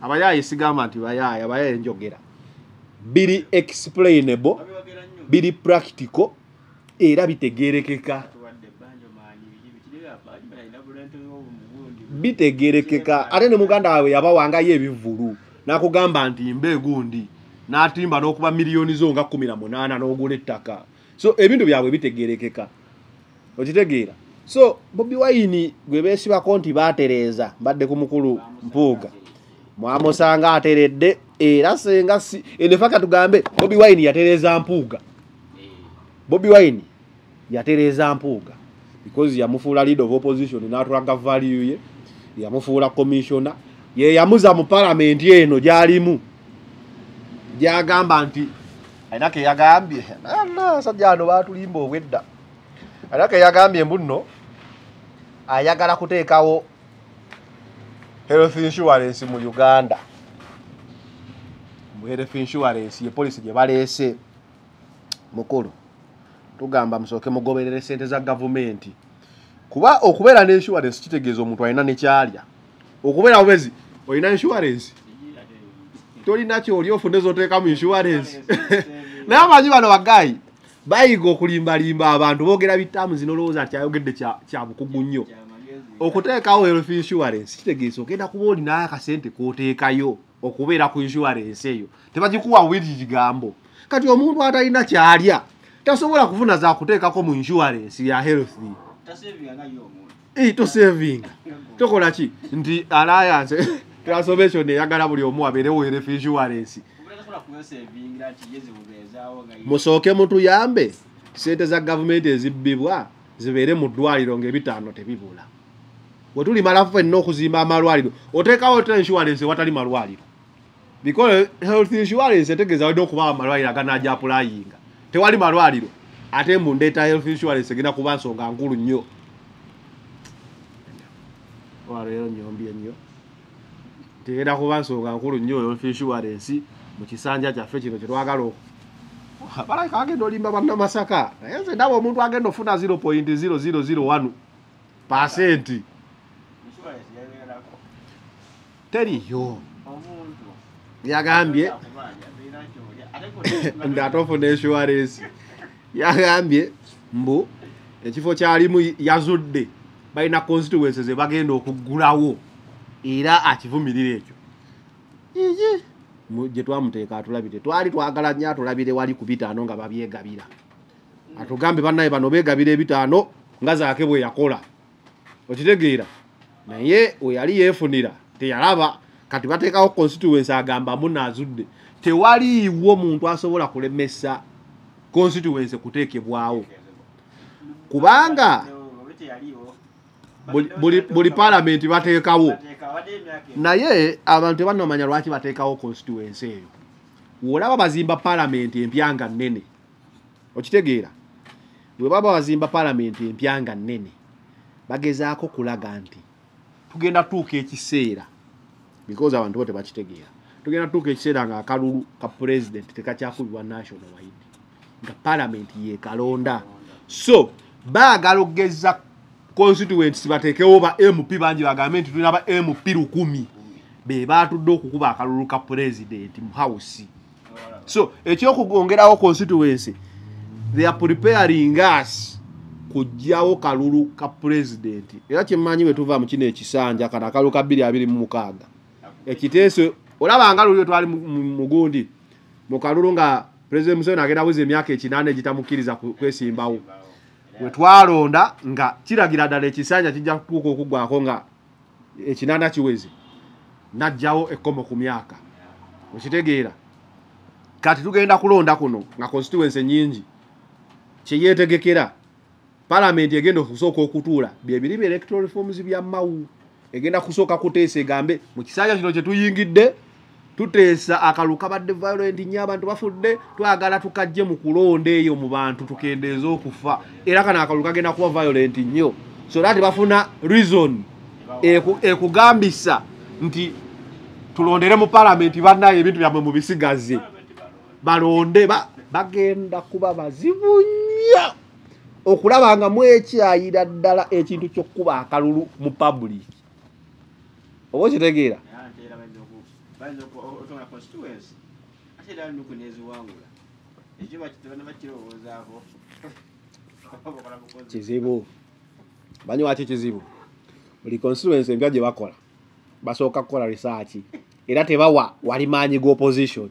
abayaayi sigamba nti abayaayi njogera biri explainable biri practical era bitegerekeka ate ne muganda wawe yabawangayo ebivulu nakugamba nti mbe gundi n'atimba n'okuba miliyoni zo nga 18 n'ogula ettaka so ebintu byabwe bitegerekeka okitegeera so Bobi Wine gwe beesibako nti batereeza mbadde ku mukulu Mpuuga mwamusanga ateredde era senga si enefaka tugambe Bobi Wine yatereeza Mpuuga Bobi Wine yatereza mpuuga because yamufuula leader of opposition n'atulaga value ye yamufuula commissioner ye yamuza mu parliament eno gyalimu gyagamba nti ainake yagambye sajjano batulimba obwedda ainake yagambye mbuno ayagala kuteekawo health insurance mu Uganda mu health insurance ye policy gye baleese mukulu tugamba musooke mugoberere sente za government kuba okubeera ne insurance kitegeeza omuntu alina ne kyalya okubeera obezi olina insurance tolina kyoli ofune zoteeka mu insurance naye amanyi bano bagayi bayiga okulimbalimba abantu boogera bitaamu zino lowooza nti ayogedde kya bukugu nnyo okuteekawo health insurance kitegeeza ogenda kuba olinayo akasente k'oteekayo okubeera ku insurance eyo tebagikuwa wiri kigambo kati omuntu atalina kyalya tasobola kufuna za kuteekako mu insurance ya health tosavinga tokola ki nti alliance transformation eyagala buli omu abeerewo health insurance musooke mutuyambe sente za gavumenti ezibbibwa zibeere mu ddwaliro ng'ebitaano tebibula bwe tulimala ffenna okuzimba amalwaliro oteekawo insurance watali malwaliro because health insurance etegeeza walina okuba amalwaliro aganajja apulayinga tewali malwaliro ate mundeeta health insurance egenda kuba nsonga nkulu nnyo waleero nyombye nnyo tegenda kuba nsonga nkulu nnyo health insurance mu kisanja kyaffe kino kye twagala balayika agenda olimba bannamasaka naye nze ndaba omuntu agenda ofuna 0.0001% teriyo yagambye ndatofuna insurance yagambye mbu ekifo kyalimu yazudde balina constituencies bagenda okuggulawo era akivumirira ekyo gye twamuteeka atulabire twali twagala nnyo atulabire wali ku bitaano nga babyegabira atugambe bannaye bano beegabira ebitaano nga zaake bwe yakola okitegeera naye we yali yeefunira teyalaba kati bateekawo constituency agamba munaazudde tewaliiwo muntu asobola kulemesa constituency kuteekebwawo kubanga buli parliament bateekawo naye abantu tebanamanya lwaki bateekawo constituency eyo olaba bazimba parliament empyanga nnene okitegeera bwe baba bazimba parliament empyanga nnene bagezaako kulaga nti tugenda tuuka ekiseera because abantu bo tebakitegeera tugenda tuuka ekiseera nga akalulu ka president tekakyakubibwa national wide nga parliament yekalonda so baagala okugeza constituents bateekewo ba MP bangi bagambe nti tulina ba MP 10 be batudde okukuba akalulu ka president mu house so ekyokugongerawo constituency they are preparing us kujjawo kalulu ka president era kyemmanyi bwe tuva mu kino ekisanja kana akalulu ka 226 ekiteeso olaba nga lulyo twali mugundi mu kalulu nga president Museveni agenda buze emyaka 8 egitamukiriza kwesimbawo we twalonda nga kiragira ddala ekisanja kijja kutuuka okuggwako nga 8 kiweze najjawo ekkomo ku myaka okitegeera kati tugenda kulonda kuno nga constituency nyingi kyeyeetegekera parliament egenda okusooka okutuula byebiri bya electoral reforms bya mawu egenda kusooka kuteesa egambe mu kisanja kino kye tuyingidde tuteesa akalu kabadde violent nnyo abantu bafudde twagala tukajje mu kulonda eyo mu bantu tukendeeza okufa era kana akalu kagenda kuba violent nnyo so that bafuna reason ekugambisa nti tulondere mu parliament bannaye ebintu byamwe mu bisigaze balonde bagenda kuba bazibu nnyo okulaba nga mwekyayira ddala ekintu ky'okkuba akalulu mu public oba okitegeera kizibu banyi waki kizibu buli constituency empya gye bakola basooka kukola research era tebawa wali maanyi go opposition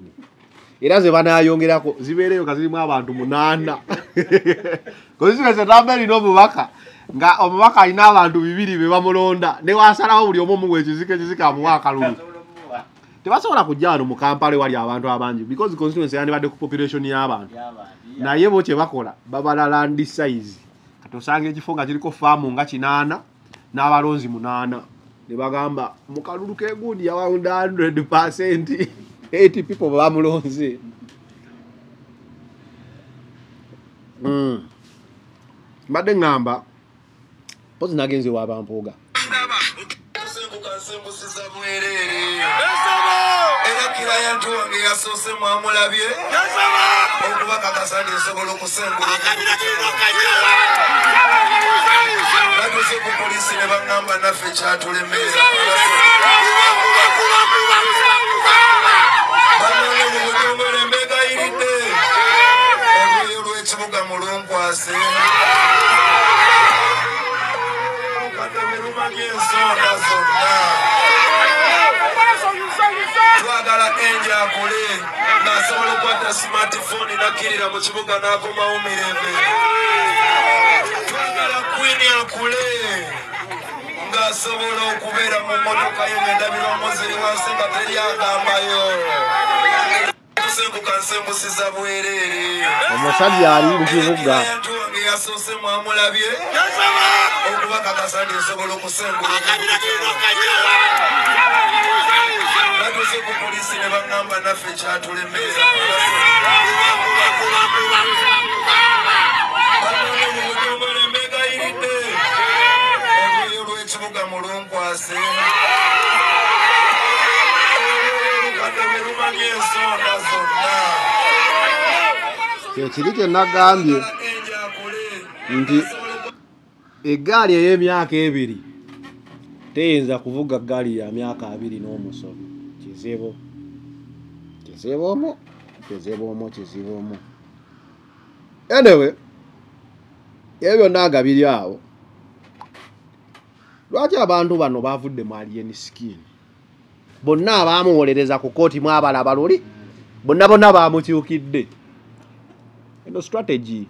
era ze banayongerako zibeereyo nga zirimu abantu 8 constituency namba erina omubaka nga omubaka alina abantu 2 be bamulonda ne wasalawo buli omu omuwa ekizika amuwa akalulu tebasobola kujja wano mu Kampala wali abantu abangi because constituency yandibadde ku population y'abantu naye bo kye bakola babala land size kati osanga ekifo nga kiriko faamu nga 8 n'abalonzi 8 ne bagamba mu kalulu k'egundi around 100% 80 people bamulonze. Mbadde ngamba pozi nagenze wabampuuga era kila yantu wange yasoose mwamulabye okuba kakasandi nsobola okusengula batuse ku polisi ne bagamba naffe kyatulemeera banone mu butongole mbegayiridde olweyo lw'ekibuga mulunkwase katemeruma by'ensonga zonna twagala enja akole ng'asobola okukwata smartphone nakkirira mu kibuga n'akomawo mirembe twagala kwini akule ng'asobola okubeera mu mmotoka ye ng'endabirwamu ziri wansi nga teri agambayo tusenguka nsembusiza bwereere omusajja ali mu kibuga yantuwange yasoose mwamulabye okuba kakasandi nsobola okusengula batuse ku polisi ne bagamba naffe kyatulemeera banone mu butongole mbegayiridde olweyo lw'ekibuga mulunkwase katemerumanye ensonga zonna kyekiri kye nagambye nti eggaali ey'emyaka 2 teyinza kuvuga ggaali ya myaka 2 n'omusomi kizibu. Anyway, ebyo naga biri awo. Lwaki abantu bano bavudde mu alien skin? Bonna abamuwolereza ku kooti mwabala abaloli, bonna bamukyukidde. Eno strategy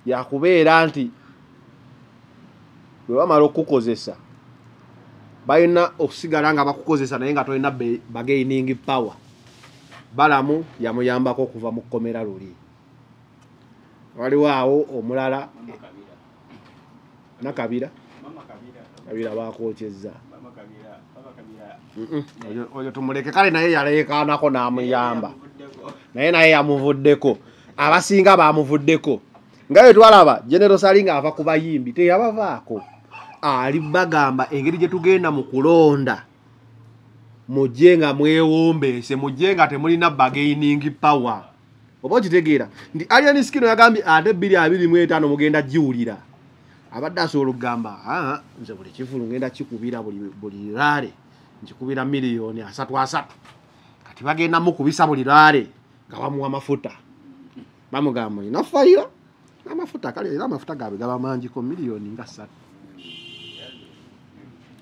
ya kubeera nti bwe bamala okukozesa balina okusigala nga bakukozesa naye nga tolina bagaining power. Balamu yamuyambako okuva mu kkomera luli. Waliwo awo omulala Nakabira bakwokyezza. Oyo tumuleke kale naye yaleekaanako n'amuyamba. Naye yamuvuddeko. Abasinga bamuvuddeko. Nga bwe twalaba General Salinga ava ku bayimbi teyabavaako. Ali bagamba engeri gye tugenda mu kulonda mujje nga mwewombeese, mujje nga temulina bargaining power. Oba okitegeera nti alien skin yagambye ate 225 mugenda jiwulira. Abadde asobola okugamba nze buli kifulu ngenda kikubira buli laale nkikubira miliyoni 3 kati bagenda mukubisa buli laale nga bamuwa amafuta. Bamugamba ina fayira amafuta kale era amafuta gabe gaba mangi ko miliyoni nga 3.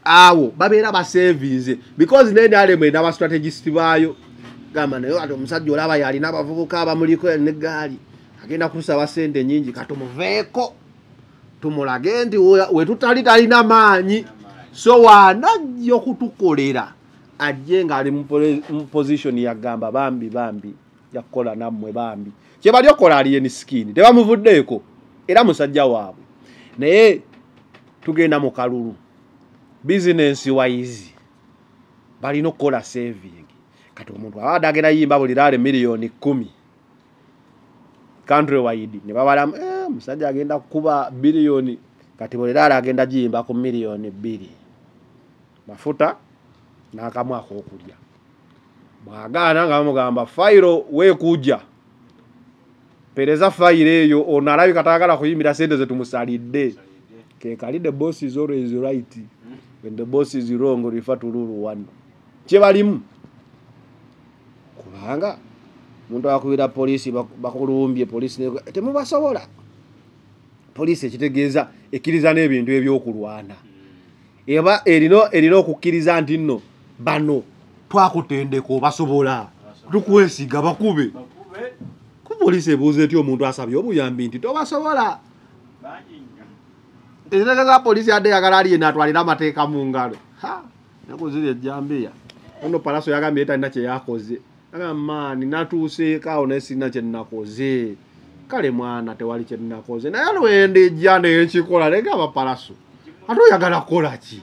Awo babeera ba savings because nende alemwe n'aba strategist baayo gamba nayo ati omusajja olaba yali n'abavubuka abamuliko n'eggaali agenda kusaba sente nyingi katumuveeko tumulage nti we tutali talina maanyi so wanajja okutukolera ajje nga ali mu position yagamba bambi yakola nammwe bambi kye bali okola alien skin tebamuvuddeeko era musajja waabwe naye tugenda mu kalulu business wise balina okukola saving kati omuntu abadde agenda yimba buli laale miliyoni 10 country wide ne babala musajja agenda kukuba biliyoni kati buli laale agenda jimba ku miliyoni 2 mafuta n'akamu ak'okulya bwagaana nga bamugamba fayiro weekujja pereza fayiro eyo ono alabika taagala kuyimbira sente ze tumusalidde kekali the boss is always right when the boss is wrong refer to rule 1 kye balimu kubanga muntu akubira polisi bakulumbye polisi temubasobola polisi ekitegeeza ekkiriza n'ebintu ebyokulwana eba erina okukkiriza nti nno bano twakutendeko basobola tukwesiga bakube ku polisi ebuuza eti omuntu asabye obuyambi nti tobasobola ezitegeeza polisi adde yagala aliye natwalira amateeka mu ngalo nakuzira ejjambiya ono palaso yagambye talina kye yakoze agamba maani natuuseeko awo naye sirina kye nnakoze kale mwana tewali kye nnakoze naye lwendijja nenkikola naye ngaba Palaso ate oyagala kukola ki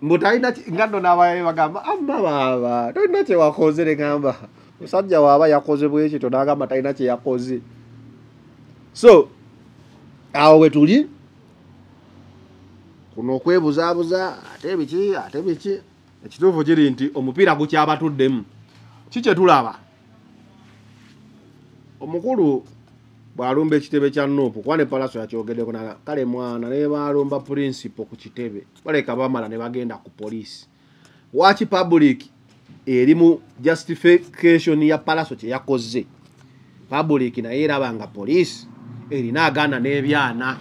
mbu talina nga nno n'abaye bagamba amma baaba tolina kye wakoze ne gamba musajja waaba yakoze bwekito n'agamba talina kye yakoze. So awo we tuli kuno okwebuzaabuza ate biki ekituufu kiri nti omupiira gukyabatuddemu kikye tulaba omukulu bw'alumba ekitebe kya Nuupu kuba ne Palaso yakyogeddeko naga kale mwana ne baalumba principal ku kitebe baleka bamala ne bagenda ku poliisi waki public eri mu justification ya Palaso kye yakoze public naye eraba nga poliisi erina agaana n'ebyana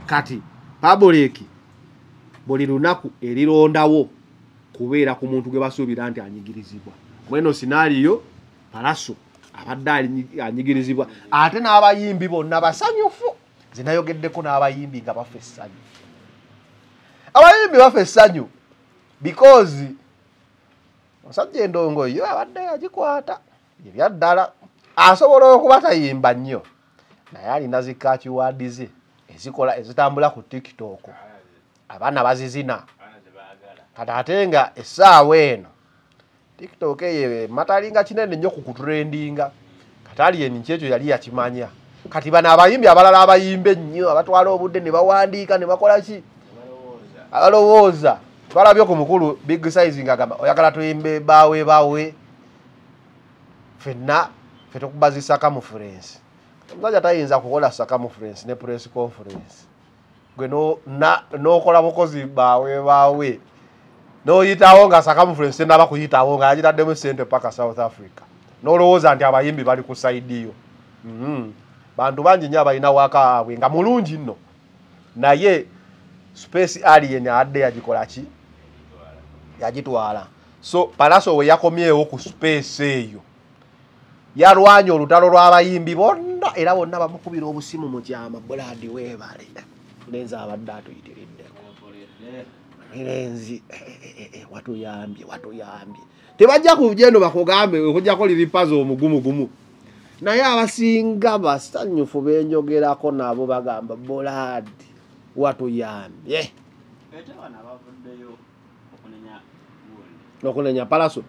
kati public buli lunaku erirondawo kubeera ku muntu gwe basuubira nti anyigirizibwa mweno scenario Palaso abadde anyigirizibwa ate n'abayimbi bonna basanyufu zinayogeddeko n'abayimbi nga bafa essanyu abayimbi bafa essanyu because omusajja endongo yo abadde yagikwata ebyaddala asobola okuba tayimba nnyo naye alina zikakiwaadi ze ezitambula ku TikTok abaana bazizina kati ate nga essaawa eno TikTok eyo matalinga kinene nnyo ku kutrendinga kati aliyeni kyekyo yali yakimanya kati bano abayimbi abalala abayimbe nnyo abatwala obudde ne bawandiika ne bakola ki abalowooza twalabye ku mukulu big size ngagamba oyagala tuyimbe bawe fenna fe tukubazi circumference omusajja tayinza kukola circumference ne press conference gwe nokola bukozi bawe noyitawo nga circumference naba kuyitawo nga yagitaddemu sente paka South Africa nolowooza nti abayimbi bali ku side yo bantu bangi nnyo abalina wakaabwe nga mulungi nno naye space alien adde yagikola ki yagitwala. So Palaso we yakomyewo ku space eyo yalwanya olutalo lw'abayimbi bonna era bonna bamukubira obusimu mu kyama Buladi weebale lenzi abadde atuyitiriddeko lenzi watuyambye tebajja kujendo bakugambe okujjako liripazo omugumugumu naye abasinga basanyufu benjogerako nabo bagamba Buladi watuyambye okunenya Palaso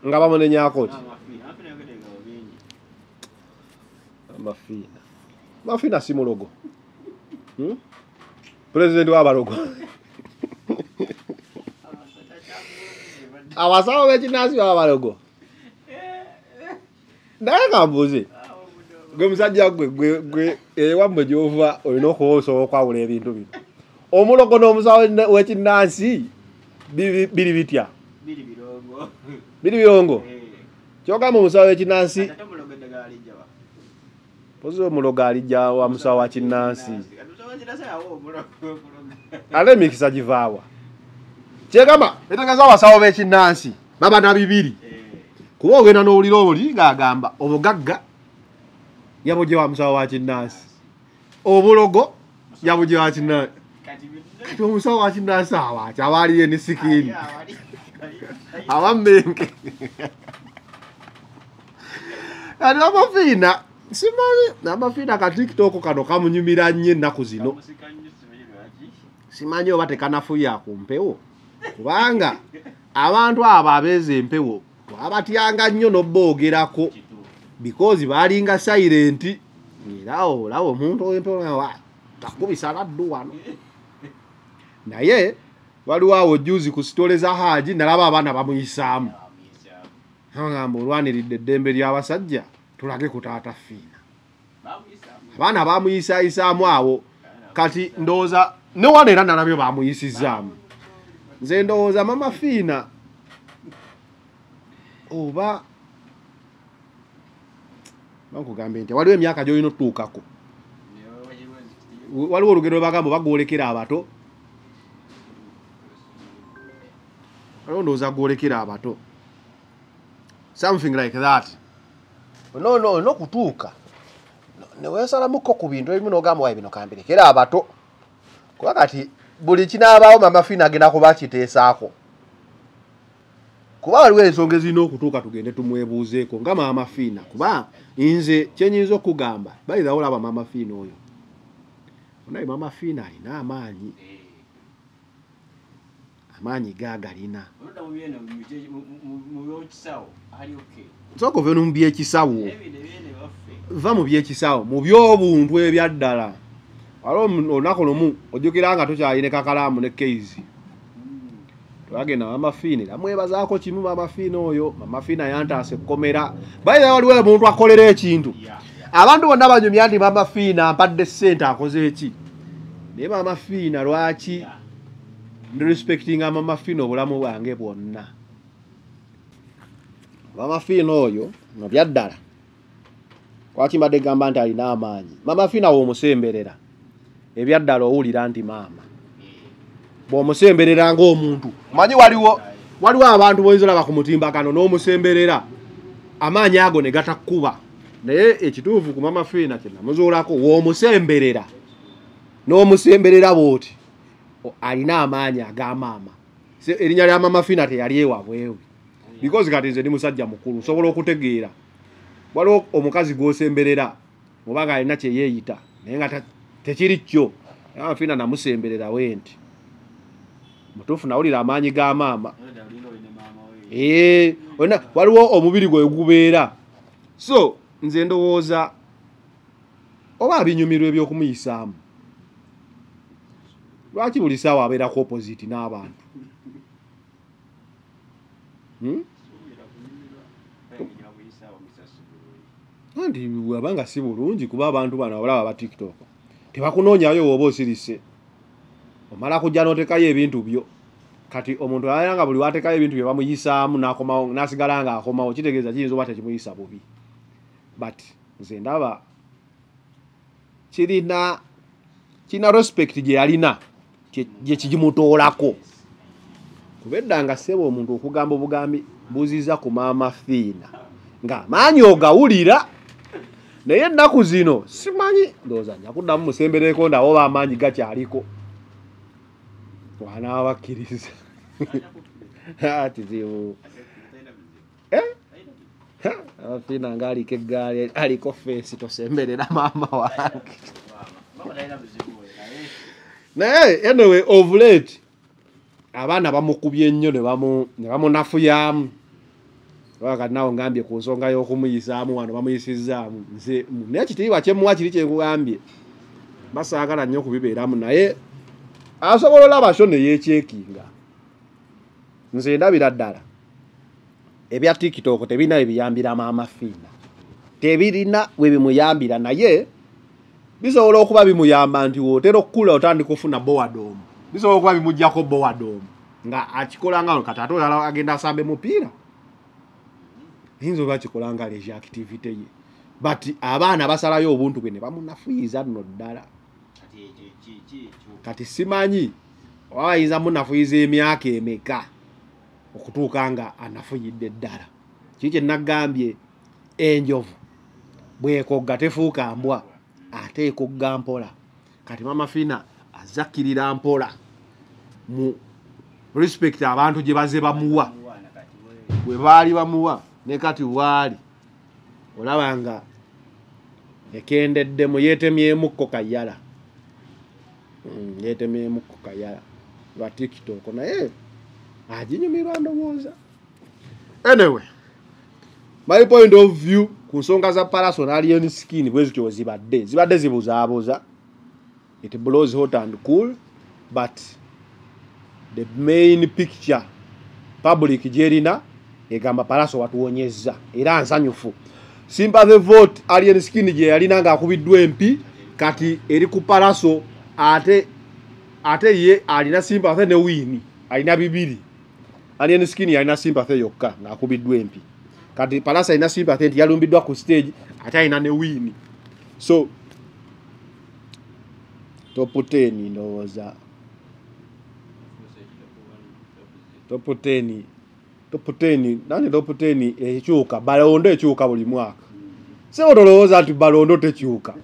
nga bamunenyako ki Mafina si mulogo President w'abalogo abasawo b'ekinansi w'abalogo naye kambuze gwe musajja gwe ewammwe gy'ova olina okuwosobola okwawula ebintu bino omulogo n'omusawo w'ekinansi biri bitya biri birongo kyogamba omusawo w'ekinansi pozo omulogo alijja wa musawo wa kinnansi ale mikisa givaawa kyegamba etegeeza abasawo b'ekinnansi baba na bibiri kuba ogenda n'owulira oli ng'agamba obugagga yabugye wa musawo wa kinnansi obulogo yabugye wa kinnansi kati omusawo wa kinnansi awaaki aba aliye ne sikiini abammenke kati amafiina simanyi n'amafiina ka TikTok kano kamunyumira nnyo ennaku zino simanyi oba tekanafuya ku mpewo kubanga abantu abo abeeza empewo twabatyanga nnyo n'obboogerako because baalinga silent era olaba omuntu ow'empewo takubisa laddu wano naye waliwo awo juzi ku sitole za Haji nalaba abaana bamuyisaamu agamba olwaniridde eddembe ly'abasajja tulage ku taata Fiina abaana bamuyisaayisaamu awo kati ndowooza ne wano era nalabyo bamuyisizaamu nze ndowooza mama Fiina oba bankugambye nti waliwo emyaka gy'olina otuukako waliwo olugero bagamba bagwolekera abato waliwo ndowooza gwolekera abato something like that no kutuuka neweesalamuko ku bintu ebimu n'ogamba wayi bino kambirekera abato kuba kati buli kinaabaawo mama Fiina agenda kuba kiteesaako kuba waliwo ensonga ezirina okutuuka tugende tumwebuuzeeko nga maama Fiina kuba nze kyenyinza okugamba bayirawo olaba maama Fiina oyo onaye maama Fiina alina amaanyi gaagalina nsooka ove no mu byekisawo va mu byekisawo mu byobuntu ebyaddala waliwo olunaku lumu ojjukira nga tokyalina kakalaamu ne keizi twagenda maama Fiina era mwebazaako kimu maama Fiina oyo maama Fiina yantaasa ekkomera bayira waliwo omuntu akolera ekintu abantu bonna banyumya nti maama Fiina ampadde ssente akoze eki naye maama Fiina lwaki ndi respectinga maama Fiina obulamu bwange bwonna maama Fiina oyo no byaddala lwaki mbadde gamba nti alina amaanyi maama Fiina w'omusemberera ebyaddala owulira nti maama bw'omusemberera ng'omuntu manyi waliwo abantu boyinza olaba ku mutimbagano n'omusemberera amaanyi ago ne gatakkuba naye ekituufu ku maama Fiina kye namuzuulako w'omusemberera n'omusemberera bw'oti alina amaanyi ag'amaama erinnya lya maama Fiina teyali ewabwewe because kati nze ndi musajja mukulu nsobola okutegeera waliwo omukazi gw'osemberera oba nga alina kye yeeyita naye nga tekiri kyo maama Fiina namusemberera we nti mutuufu nawulira amaanyi ga maama waliwo omubiri gwe gubeera so nze ndowooza oba abinyumirwa ebyokumuyisaamu lwaki buli ssaawa abeerako opposite n'abantu anti wabanga si bulungi kuba abantu bano abalaba ba TikTok tebakunoonyayo woba osirise omala kujja n'otekayo ebintu byo kati omuntu ayanga nga buli watekayo ebintu bye bamuyisaamu n'akomawo n'asigala nga akomawo kitegeeza kiyinza oba tekimuyisa bubi but nze ndaba kirina respect gye yalina gye kigimutoolako kubedda nga ssebo omuntu okugamba obugambi buziza ku maama Fiina nga amaanyi ogawulira naye ennaku zino simanyi ndowooza nja kuddamu musembereko ndawo oba amaanyi gakyaliko wanabakkiriza kizibu Fiina nga aliko eggaali aliko feesi tosemberera maama wange naye anyway of late abaana bamukubye ennyo ne bamunafuyamu kati nawe ngambye ku nsonga y'okumuyisaamu wano bamuyisizaamu nze naye ekitiibwa kyemuwa kiri kyenkugambye basaagala nnyo okubibeeramu naye asobola olaba sho ne yeekyekinga nze ndabira ddala ebya TikTok tebirina ebiyambira maama Fiina tebirina we bimuyambira naye bisobola okuba bimuyamba nti wootera okukula otandika okufuna bowadom bisobola okuba bimuggyako bowadom nga akikola nga kati ate olala agenda asambe mupiira yinza oba akikola nga leisure activity ye but abaana basalayo obuntu bwe ne bamunafuyiza nno ddala kati simanyi oba bayinza munafuyiza emyaka emeka okutuuka nga anafuyidde ddala kiki kye nagambye enjovu bwekogga tefuuka mbwa ate ekogga mpola kati maama Fiina azakkirira mpola mu respect abantu gye baze bamuwa bwe baali bamuwa ne kati waali olaba nga ekendeddemu yeetemyemukko kayala yeetemyemukko kayala lwa TikTok naye aginyumirwa ndowooza anyway my point of view ku nsonga za Pallaso alien skin bwezityo zibadde zibuzaabuza it blows hot and cool but the main picture public jerina egamba Pallaso watuwonyeza era nsanyufu sympathy vote alien skin gye yalina nga akubiddwa empi kati eri ku Pallaso ate ye alina sympathy ne wini alina bibiri alien skin yalina sympathy yokka nga akubiddwa empi kati Pallaso alina sympathy nti yalumbiddwa ku stage ate alina ne wini so top 10 ndowooza top 10 nani top 10 ekyuka balondo ekyuka buli mwaka sebo tolowooza nti balondo tekyuka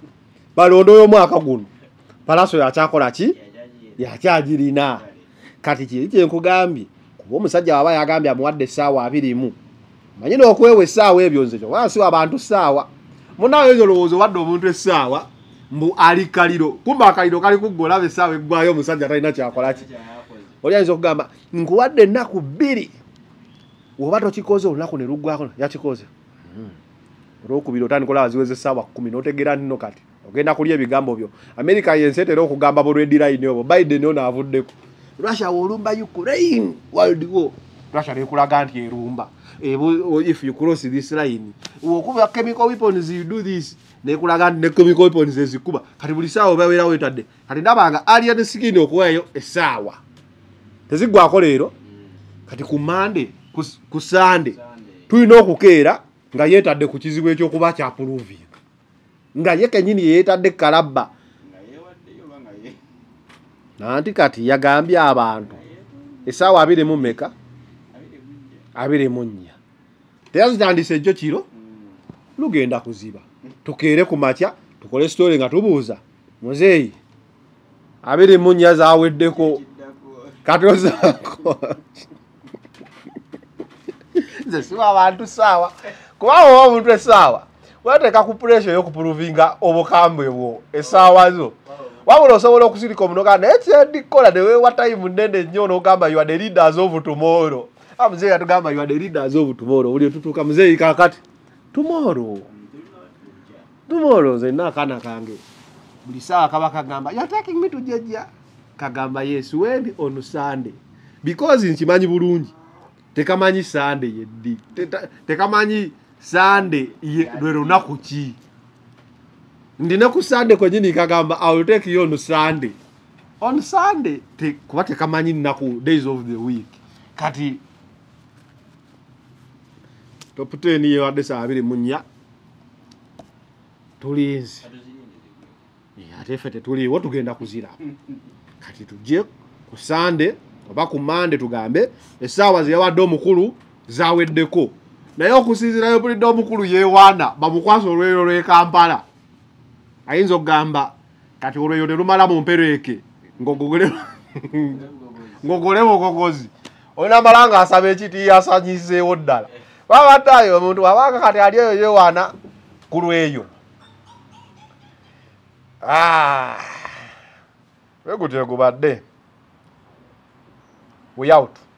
balondo y'omwaka guno Pallaso yakyakola ki yakyagirina kati kiri kyenkugambye ku omusajja waba yagambye amuwadde essaawa 2 manyina okwewa essaawa ebyo nze kyo wansi abantu ssaawa munayo ezo lowooza wadde omuntu essaawa mbu ali kaliro kumba akaliro kali kuggolaba essaawa eggwayo omusajja talina kyakolaki oli ayinza okugamba nkuwadde ennaku 2 oba tokikoze olunaku ne luggwako yakikoze olwokubiri otandikola waziweza essaawa 10 n'otegeera nno kati ogenda kulya ebigambo byo America yensi etera okugamba bulwedi line obwo Biden ono avuddeko Russia wolumba Ukraine world war Russia nekulaga nti erumba if you cross this line okuba chemical weapons you do this nekulaga nti ne chemical weapons ezikuba kati buli saawa obawera wetadde kati ndabanga alien skin okuwayo essaawa tezigwako leero kati ku Monday ku Sunday tulina okukeera nga yeetadde ku kizibu ekyokuba kya proving nga ye kenyini yeetadde kalabba nanti kati yagambye abantu essaawa 2 mu meka 2 mu 4 teyazitandise ekyo kiro lugenda kuziba tukeere ku makya tukole story nga tubuuza muzeeyi 2 mu 4 zaweddeko katozaako nze siwa abantu saawa kubawo omuntu essaawa wateeka ku pressure y'okuprovinga obukambwe bwo essaawa zo wabula osobola okusirika omunoga naye kyendikola ne weewa time nnene nnyo n'ogamba you are the leaders of tomorrow muzeeyi atugamba you are the leaders of tomorrow buli otutuuka muzeeyi kakati tomorrow nze nina akaana kange buli saawa kaba kagamba you are taking me to Jejja kagamba yes when on Sunday because nkimanyi bulungi tekamanyi Sunday yeddi tekamanyi Sunday lwe lunaku ki ndina ku Sunday kwenyini kagamba I will take you on Sunday kuba tekamanyi nnaku days of the week kati top 10 yewadde saa 2 mu 4 tulinzi ate ffe tetuliiwo tugenda kuzira kati tujje ku Sunday oba ku Monday tugambe essaawa zeyawadde omukulu zaweddeko naye okusinzirayo bulidde omukulu yeewaana bamukwasa olweyo lw'e ayinza okugamba kati olweyo telumala mu mpereeke ngogole bukokozi olina amalanga asaba ekiti asanyizeewo ddala babataayo omuntu wabanga kati ali eyo yeewaana ku lweyo wegutye gubadde we out